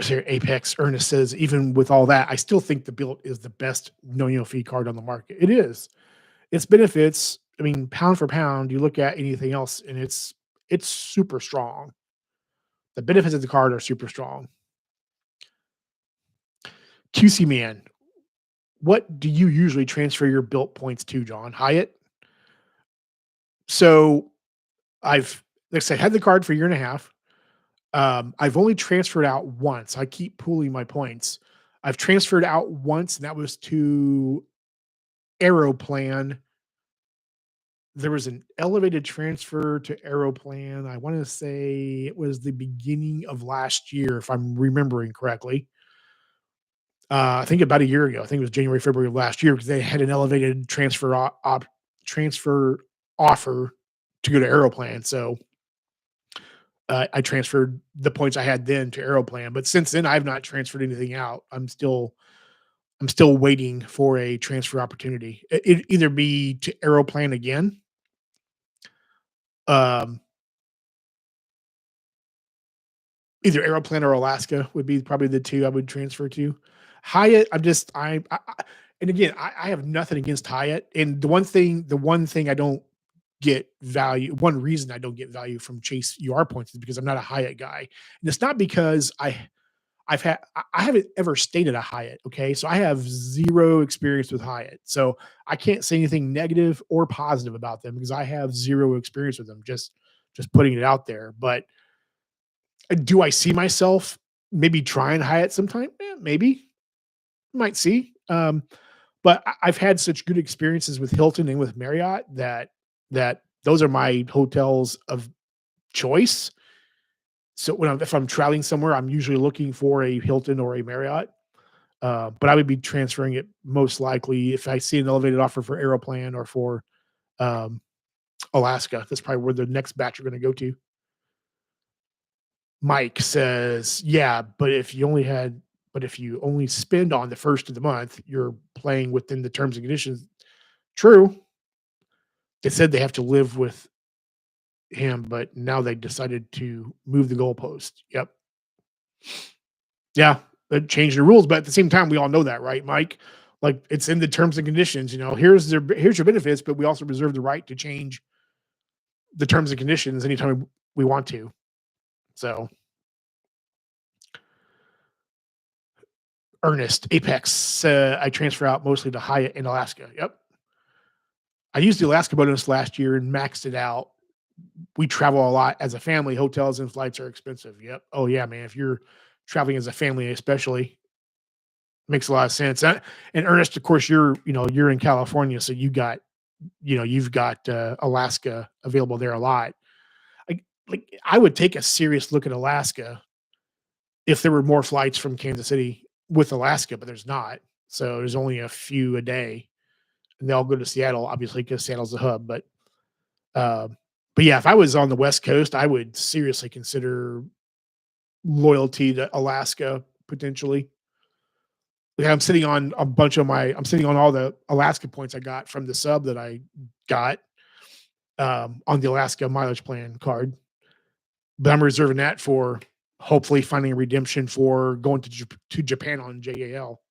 Here, Apex Ernest says, even with all that, I still think the Bilt is the best no fee card on the market. It is. Its benefits, I mean, pound for pound, you look at anything else and it's super strong. The benefits of the card are super strong. QC man, what do you usually transfer your Bilt points to, John? Hyatt? So I've like I said, had the card for a year and a half. I've only transferred out once. I keep pooling my points. I've transferred out once, and that was to Aeroplan. There was an elevated transfer to Aeroplan. I want to say it was the beginning of last year, if I'm remembering correctly. I think about a year ago. I think it was January, February of last year because they had an elevated transfer offer to go to Aeroplan. So I transferred the points I had then to Aeroplan, but since then I've not transferred anything out. I'm still waiting for a transfer opportunity. It either be to Aeroplan again, um, either Aeroplan or Alaska would be probably the two I would transfer to. Hyatt, and again, I have nothing against Hyatt. And the one thing I don't get value, one reason I don't get value from Chase UR points is because I'm not a Hyatt guy. And it's not because I haven't ever stayed at a Hyatt. Okay. So I have zero experience with Hyatt. So I can't say anything negative or positive about them because I have zero experience with them. Just putting it out there. But do I see myself maybe trying Hyatt sometime? Maybe. Might see. But I've had such good experiences with Hilton and with Marriott that those are my hotels of choice. So if I'm traveling somewhere, I'm usually looking for a Hilton or a Marriott. But I would be transferring it most likely if I see an elevated offer for Aeroplan or for um, Alaska. That's probably where the next batch are going to go to. Mike says, "Yeah, but if you only spend on the first of the month, you're playing within the terms and conditions." True. They said they have to live with him, but now they decided to move the goalpost. Yep. Yeah, they changed the rules, but at the same time, we all know that, right, Mike? Like it's in the terms and conditions. Here's your benefits, but we also reserve the right to change the terms and conditions anytime we want to. So, Ernest Apex, I transfer out mostly to Hyatt in Alaska. Yep, I used the Alaska bonus last year and maxed it out. We travel a lot as a family. Hotels and flights are expensive. Yep. Oh yeah, man. If you're traveling as a family, especially, makes a lot of sense. And Ernest, of course, you're in California, so you've got Alaska available there a lot. Like I would take a serious look at Alaska if there were more flights from Kansas City with Alaska, but there's not. So there's only a few a day, and they all go to Seattle, obviously, because Seattle's the hub. But But yeah, if I was on the West Coast, I would seriously consider loyalty to Alaska potentially. Like I'm sitting on all the Alaska points I got from the sub that I got on the Alaska mileage plan card. But I'm reserving that for hopefully finding a redemption for going to Japan on JAL.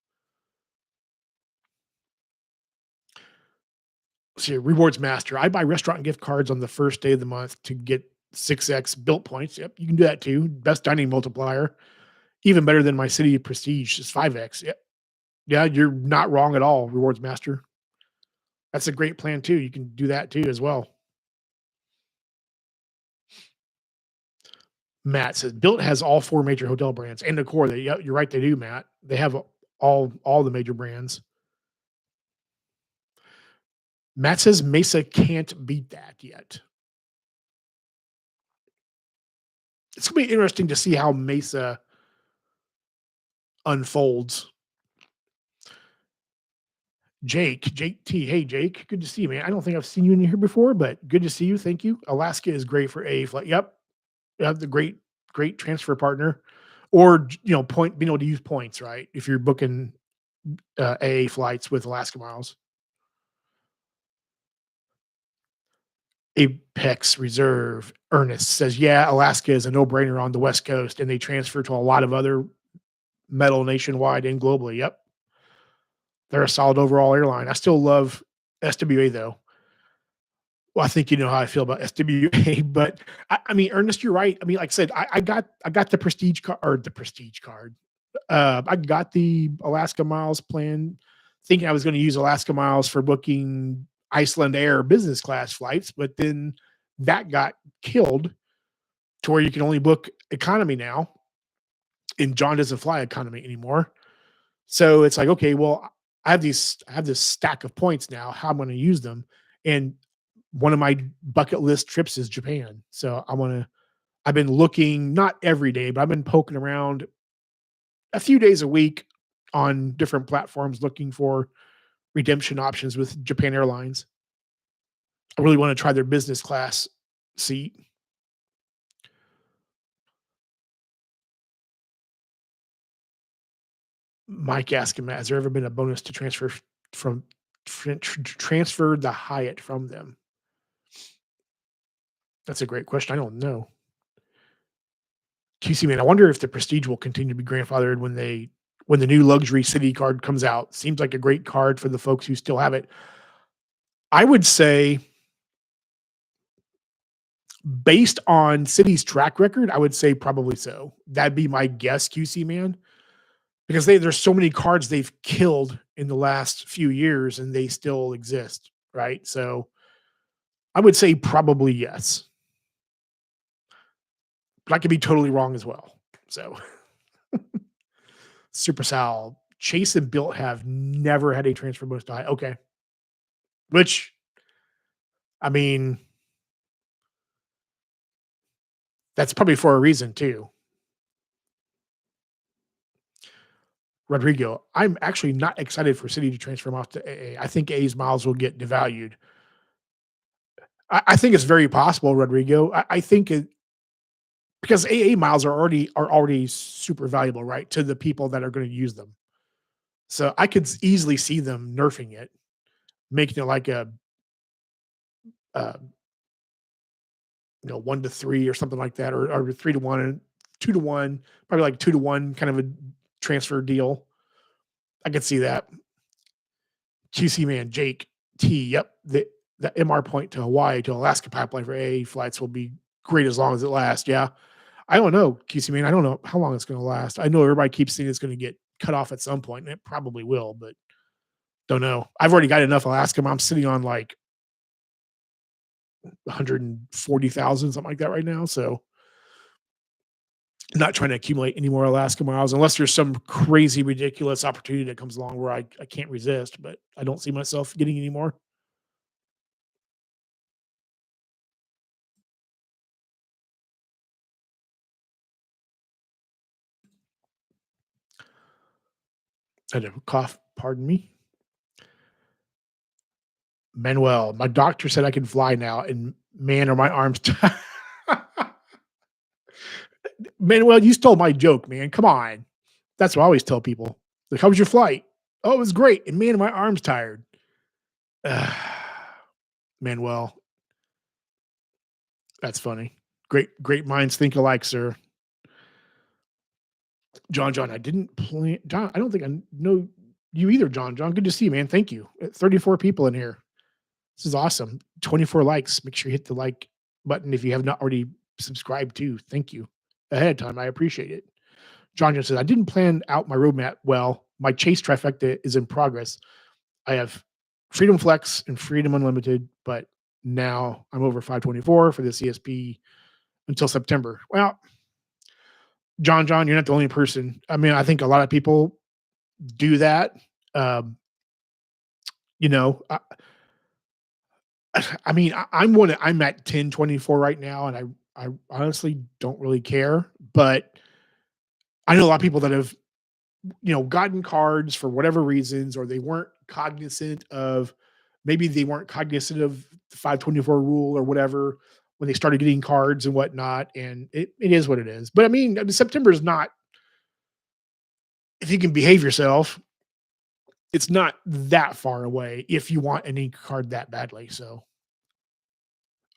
See, Rewards Master. I buy restaurant gift cards on the first day of the month to get 6x Bilt points. Yep, you can do that too. Best dining multiplier. Even better than my city prestige is 5x. Yep. Yeah, you're not wrong at all, Rewards Master. That's a great plan too. You can do that too as well. Matt says Bilt has all four major hotel brands and Accor. Yeah, you're right. They do, Matt. They have all the major brands. Matt says Mesa can't beat that yet. It's gonna be interesting to see how Mesa unfolds. Jake T. Hey, Jake, good to see you, man. I don't think I've seen you in here before, but good to see you. Thank you. Alaska is great for a flight. Yep, the great transfer partner, or point being able to use points, right? If you're booking AA flights with Alaska miles. Apex Reserve Ernest says, yeah, Alaska is a no-brainer on the West Coast, and they transfer to a lot of other metal nationwide and globally. Yep. They're a solid overall airline. I still love SWA though. Well, I think you know how I feel about SWA, but I mean, Ernest, you're right. I mean, like I said, I got the prestige card or the prestige card. I got the Alaska miles plan, thinking I was going to use Alaska miles for booking Iceland Air business class flights, but then that got killed to where you can only book economy now, and John doesn't fly economy anymore. So it's like, okay, well, I have this stack of points now. How I'm going to use them, and one of my bucket list trips is Japan. So I want to. I've been looking not every day, but I've been poking around a few days a week on different platforms looking for redemption options with Japan Airlines. I really want to try their business class seat. Mike asking Matt, has there ever been a bonus to from transfer the Hyatt from them? That's a great question. I don't know. QC man, I wonder if the Prestige will continue to be grandfathered when the new luxury city card comes out. Seems like a great card for the folks who still have it. I would say, based on City's track record, I would say probably so. That'd be my guess, QC man, because there's so many cards they've killed in the last few years and they still exist, right? So I would say probably yes, but I could be totally wrong as well. So Super Sal, Chase and Bilt have never had a transfer bonus die. Okay. Which, I mean, that's probably for a reason too. Rodrigo, I'm actually not excited for City to transfer him off to AA. I think A's miles will get devalued. I think it's very possible, Rodrigo. I think it because AA miles are already super valuable, right, to the people that are going to use them. So I could easily see them nerfing it, making it like a 1 to 3 or something like that, or 3 to 1 and 2 to 1, probably like 2 to 1 kind of a transfer deal. I could see that. QC man, Jake T. Yep. The MR point to Hawaii to Alaska pipeline for AA flights will be great as long as it lasts. Yeah. I don't know, QC man. I don't know how long it's going to last. I know everybody keeps saying it's going to get cut off at some point, and it probably will, but don't know. I've already got enough Alaska. I'm sitting on like 140,000, something like that right now. So not trying to accumulate any more Alaska miles unless there's some crazy, ridiculous opportunity that comes along where I can't resist, but I don't see myself getting any more. I had a cough, pardon me. Manuel, my doctor said I can fly now, and Man, are my arms Manuel, you stole my joke, man. Come on. That's what I always tell people. Like, how was your flight? Oh, it was great. And man, are my arms tired. Manuel, that's funny. Great minds think alike, sir. John, I didn't plan. John, I don't think I know you either, John. John, good to see you, man. Thank you. 34 people in here. This is awesome. 24 likes. Make sure you hit the like button if you have not already subscribed to. Thank you ahead of time. I appreciate it. John just says, I didn't plan out my roadmap well. My chase trifecta is in progress. I have Freedom Flex and Freedom Unlimited, but now I'm over 524 for the CSP until September. Well, John, you're not the only person. I mean, I think a lot of people do that. Um, you know, I mean, I'm at 1024 right now, and I honestly don't really care. But I know a lot of people that have gotten cards for whatever reasons, or they weren't cognizant of maybe they weren't cognizant of the 524 rule or whatever when they started getting cards and whatnot. And it is what it is. But I mean, September is not, if you can behave yourself, it's not that far away if you want an ink card that badly. So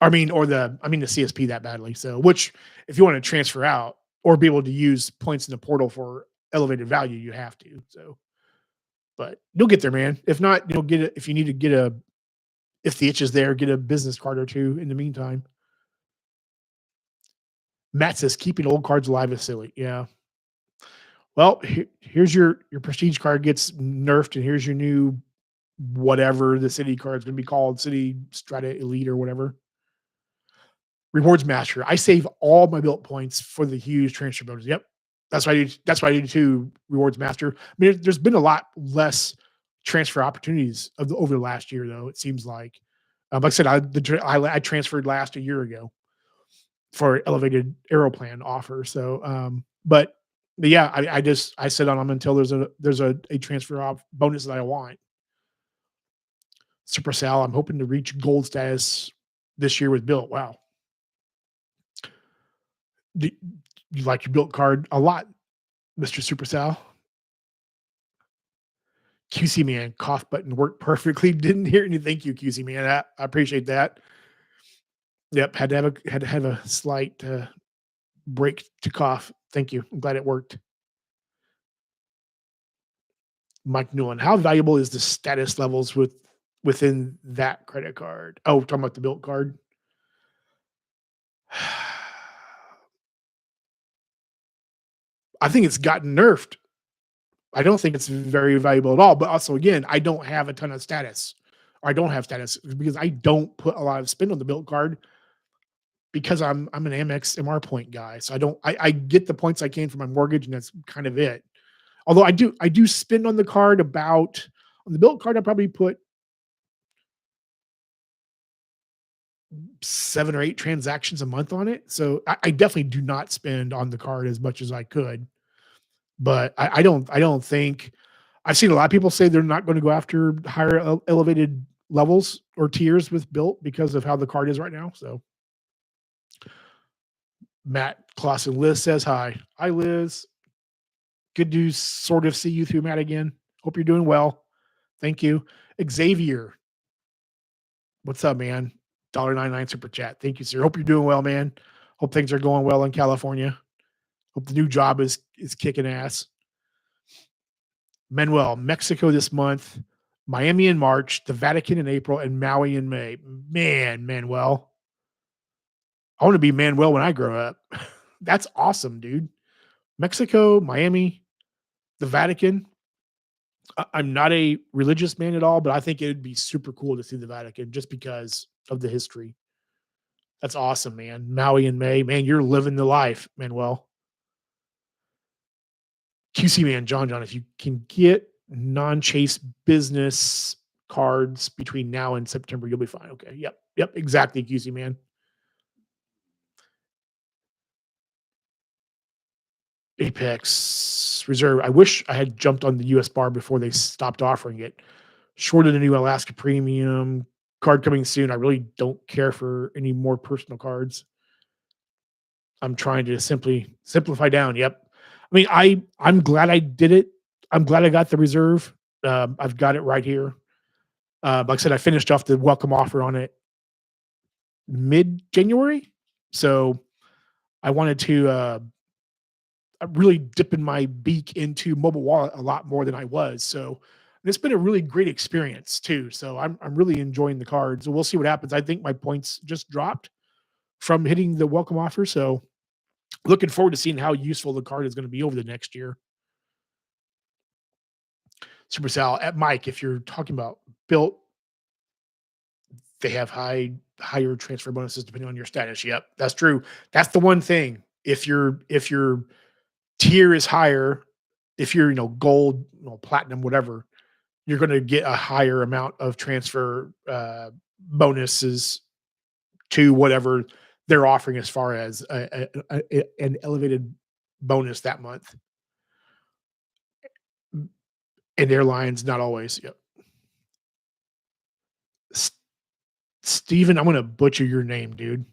the CSP that badly. So which if you want to transfer out or be able to use points in the portal for elevated value, you have to. So but you'll get there, man. If not, get it if you need to get a if the itch is there, get a business card or two in the meantime. Matt says keeping old cards alive is silly. Yeah. Well, here's your prestige card gets nerfed, and here's your new whatever the city card is going to be called, City Strata Elite or whatever. Rewards Master. I save all my built points for the huge transfer bonus. Yep. That's why I do. That's why I do too. Rewards Master. I mean, there's been a lot less transfer opportunities over the last year, though. It seems like I said, I transferred last a year ago for elevated Aeroplan offer. So, but yeah, I sit on them until there's a transfer bonus that I want. Supercell. I'm hoping to reach gold status this year with Bilt. Wow. Do you like your Bilt card a lot, Mr. Supercell? QC man, cough button worked perfectly. Didn't hear any. Thank you, QC man. I appreciate that. Yep, had to have a slight break to cough. Thank you. I'm glad it worked. Mike Newland, how valuable is the status levels within that credit card? Oh, talking about the Bilt card. I think it's gotten nerfed. I don't think it's very valuable at all. But also, again, I don't have a ton of status, or I don't have status because I don't put a lot of spin on the Bilt card because I'm an Amex MR point guy. So I get the points I can for my mortgage, and that's kind of it. Although I do spend on the card on the Bilt card, I probably put 7 or 8 transactions a month on it. So I definitely do not spend on the card as much as I could. But I don't think I've seen a lot of people say they're not going to go after higher elevated levels or tiers with Bilt because of how the card is right now. So Matt Clausen Liz says hi. Hi Liz. Good to sort of see you through, Matt, again. Hope you're doing well. Thank you. Xavier. What's up, man? $1.99 super chat. Thank you, sir. Hope you're doing well, man. Hope things are going well in California. Hope the new job is kicking ass. Manuel, Mexico this month, Miami in March, the Vatican in April, and Maui in May. Man, Manuel. I want to be Manuel when I grow up. That's awesome, dude. Mexico, Miami, the Vatican. I'm not a religious man at all, but I think it would be super cool to see the Vatican just because of the history. That's awesome, man. Maui in May. Man, you're living the life, Manuel. QC man, John, if you can get non-chase business cards between now and September, you'll be fine. Okay. Yep. Exactly, QC man. Apex Reserve. I wish I had jumped on the US bar before they stopped offering it. Shorted a new Alaska Premium. card coming soon. I really don't care for any more personal cards. I'm trying to simply simplify down. Yep. I mean, I'm glad I did it. I'm glad I got the reserve. I've got it right here. Like I said, I finished off the welcome offer on it mid January, so I wanted to really dipping my beak into mobile wallet a lot more than I was. So it's been a really great experience too. So I'm really enjoying the cards. So we'll see what happens. I think my points just dropped from hitting the welcome offer. So looking forward to seeing how useful the card is going to be over the next year. Supercell at Mike, if you're talking about Bilt, they have higher transfer bonuses depending on your status. Yep, that's true. That's the one thing. If your tier is higher, if you're gold, platinum, whatever, you're going to get a higher amount of transfer bonuses to whatever they're offering as far as an elevated bonus that month. And airlines, not always. Yep. S- Steven, I'm going to butcher your name, dude.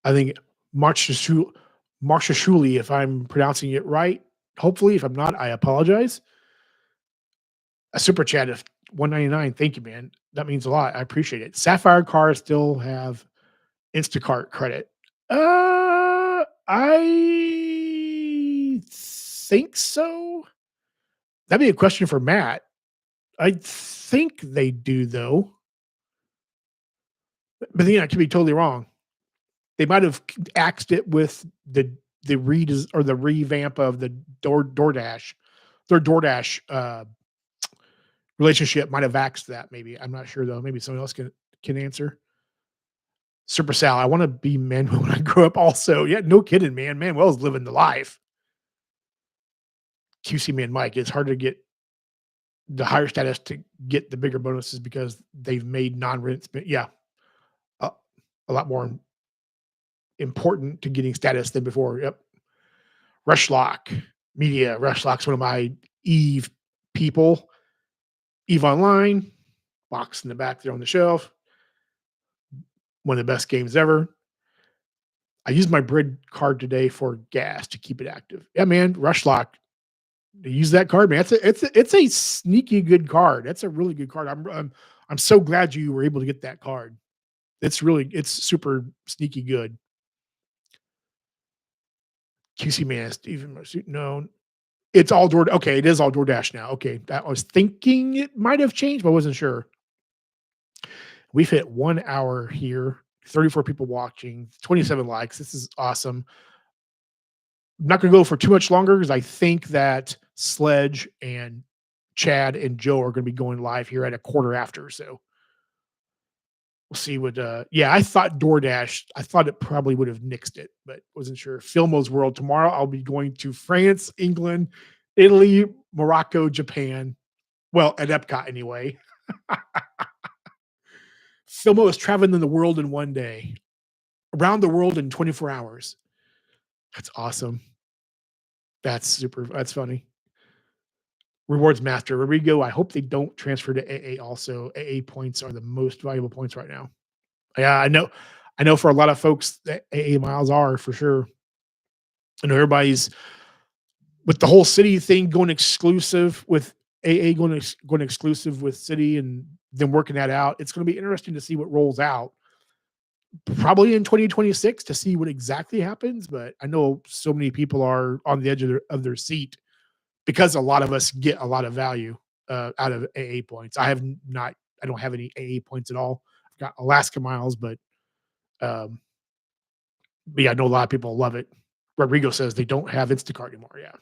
I think Marshashuli, if I'm pronouncing it right. Hopefully, if I'm not, I apologize. A super chat of 199. Thank you, man. That means a lot. I appreciate it. Sapphire cars still have Instacart credit. I think so. That'd be a question for Matt. I think they do though, but I could be totally wrong. They might have axed it with the or the revamp of the DoorDash. Their DoorDash relationship might have axed that. Maybe I'm not sure though. Maybe someone else can answer. Super Sal, I want to be Manuel when I grow up. Also, yeah, no kidding, man. Manuel's living the life. QC Man Mike, it's hard to get the higher status to get the bigger bonuses because they've made non-rent. Yeah, a, a lot more important to getting status than before. Yep. Rushlock Media. Rushlock's one of my Eve people. Eve Online, box in the back there on the shelf. One of the best games ever. I used my bread card today for gas to keep it active. Yeah, man. Rushlock. To use that card, man. It's a sneaky good card. That's a really good card. I'm so glad you were able to get that card. It's super sneaky good. QC man, Steven, no, it's all Door. Okay, it is all DoorDash now. Okay, I was thinking it might have changed, but I wasn't sure. We've hit 1 hour here. 34 people watching, 27 likes. This is awesome. I'm not going to go for too much longer because I think that Sledge and Chad and Joe are going to be going live here at a quarter after. So we'll see what. Yeah, I thought DoorDash. I thought it probably would have nixed it, but wasn't sure. Filmo's World tomorrow. I'll be going to France, England, Italy, Morocco, Japan. Well, at Epcot anyway. Filmo is traveling the world in one day, around the world in 24 hours. That's awesome. That's super. That's funny. Rewards Master, Rodrigo. I hope they don't transfer to AA also. AA points are the most valuable points right now. Yeah, I know. I know for a lot of folks that AA miles are for sure. I know everybody's with the whole city thing going exclusive with AA going exclusive with city and then working that out. It's going to be interesting to see what rolls out. Probably in 2026 to see what exactly happens, but I know so many people are on the edge of their seat because a lot of us get a lot of value out of AA points. I don't have any AA points at all. I've got Alaska miles, um, but yeah, I know a lot of people love it. Rodrigo says they don't have Instacart anymore. Yeah.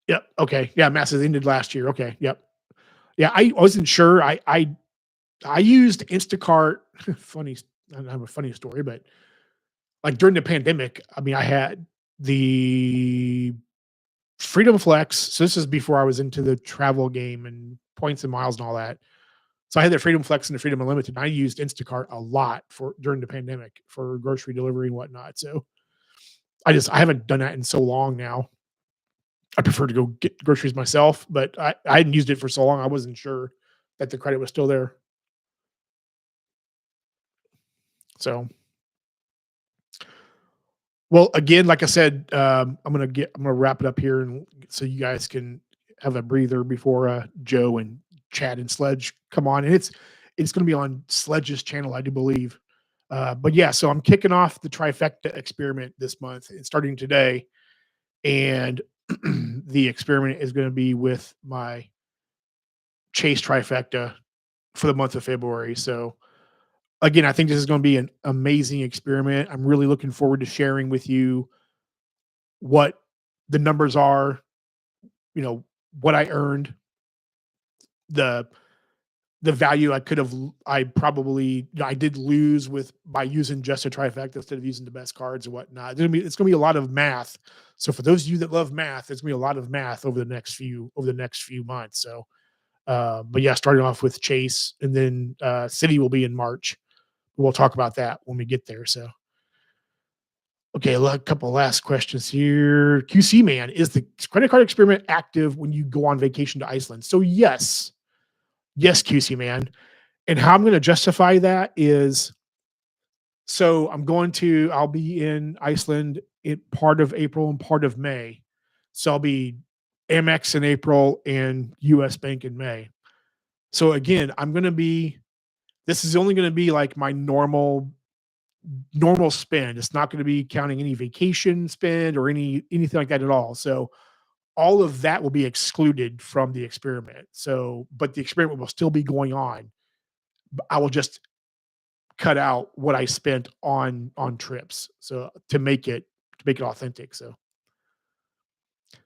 Yep. Okay. Yeah. Masses ended last year. Okay. Yep. Yeah. I wasn't sure. I used Instacart. Funny. I don't have a funny story, but like during the pandemic, I mean, I had the Freedom Flex. So this is before I was into the travel game and points and miles and all that. So I had the Freedom Flex and the Freedom Unlimited. And I used Instacart a lot for during the pandemic for grocery delivery and whatnot. So I haven't done that in so long now. I prefer to go get groceries myself, but I hadn't used it for so long I wasn't sure. that the credit was still there. So, well, again, like I said, I'm gonna wrap it up here, and so you guys can have a breather before Joe and Chad and Sledge come on, and it's gonna be on Sledge's channel, I do believe. But yeah, so I'm kicking off the trifecta experiment this month. It's starting today, and the experiment is going to be with my Chase trifecta for the month of February. So again, I think this is going to be an amazing experiment. I'm really looking forward to sharing with you what the numbers are, you know, what I earned, the value I could have, I probably, I did lose with by using just a trifecta instead of using the best cards and whatnot. It's gonna be a lot of math. So for those of you that love math, it's gonna be a lot of math over the next few months. So, but yeah, starting off with Chase, and then City will be in March. We'll talk about that when we get there. So, okay, a couple last questions here. QC man, is the credit card experiment active when you go on vacation to Iceland? So yes, QC man. And how I'm going to justify that is, so I'll be in Iceland in part of April and part of May. So I'll be Amex in April and US Bank in May. So again, this is only going to be like my normal spend. It's not going to be counting any vacation spend or anything like that at all. So all of that will be excluded from the experiment. So, but the experiment will still be going on. I will just cut out what I spent on trips. So to make it authentic. So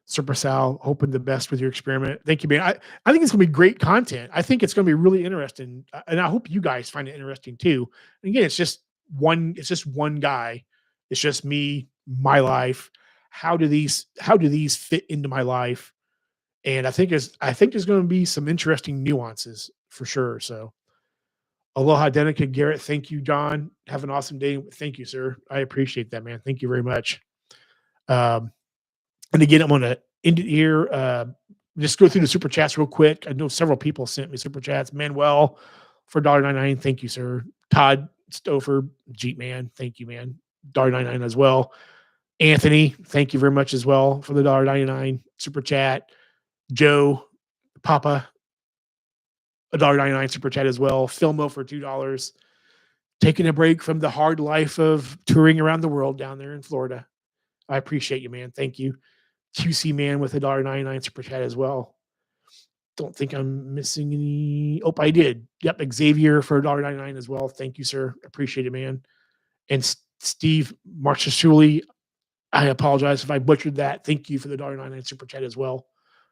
Super Sal, hoping the best with your experiment. Thank you, man. I think it's gonna be great content. I think it's gonna be really interesting. And I hope you guys find it interesting too. And again, it's just one guy. It's just me, my life. How do these fit into my life? And I think there's gonna be some interesting nuances for sure. So aloha, Denica, Garrett. Thank you, John. Have an awesome day. Thank you, sir. I appreciate that, man. Thank you very much. Um, and again, I'm going to end it here. Just go through the super chats real quick. I know several people sent me super chats. Manuel for $1.99. Thank you, sir. Todd Stouffer, Jeep Man. Thank you, man. $1.99 as well. Anthony, thank you very much as well for the $1.99 super chat. Joe, Papa, $1.99 super chat as well. Filmo for $2. Taking a break from the hard life of touring around the world down there in Florida. I appreciate you, man. Thank you. QC man with $1.99 super chat as well. Don't think I'm missing any. Oh, I did. Yep, Xavier for $1.99 as well. Thank you, sir. Appreciate it, man. And Steve Marchesuli, I apologize if I butchered that. Thank you for the $1.99 super chat as well.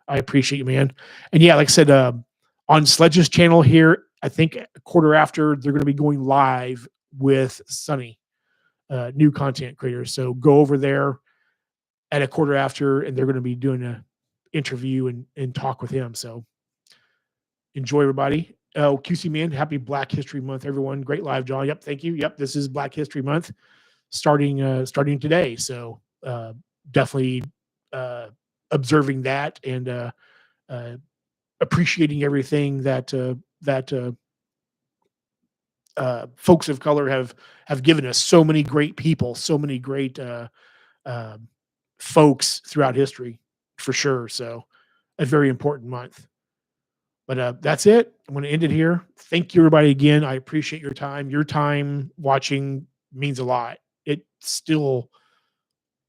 I appreciate you, man. And yeah, like I said, on Sledge's channel here, I think a quarter after, they're going to be going live with Sunny, new content creators. So go over there at a quarter after, and they're going to be doing an interview and talk with him. So enjoy, everybody. Oh, QC man, happy Black History Month, everyone. Great live, John. Yep, thank you. Yep, this is Black History Month starting today. So definitely observing that and appreciating everything that folks of color have given us. So many great people, so many great folks throughout history, for sure. So a very important month. But that's it. I'm going to end it here. Thank you, everybody, again. I appreciate your time. Your time watching means a lot. It still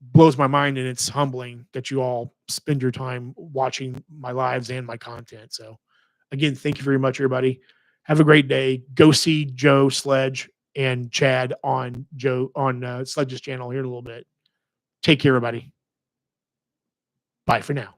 blows my mind, and it's humbling that you all spend your time watching my lives and my content. So again, thank you very much, everybody. Have a great day. Go see Joe, Sledge, and Chad on Sledge's channel here in a little bit. Take care, everybody. Bye for now.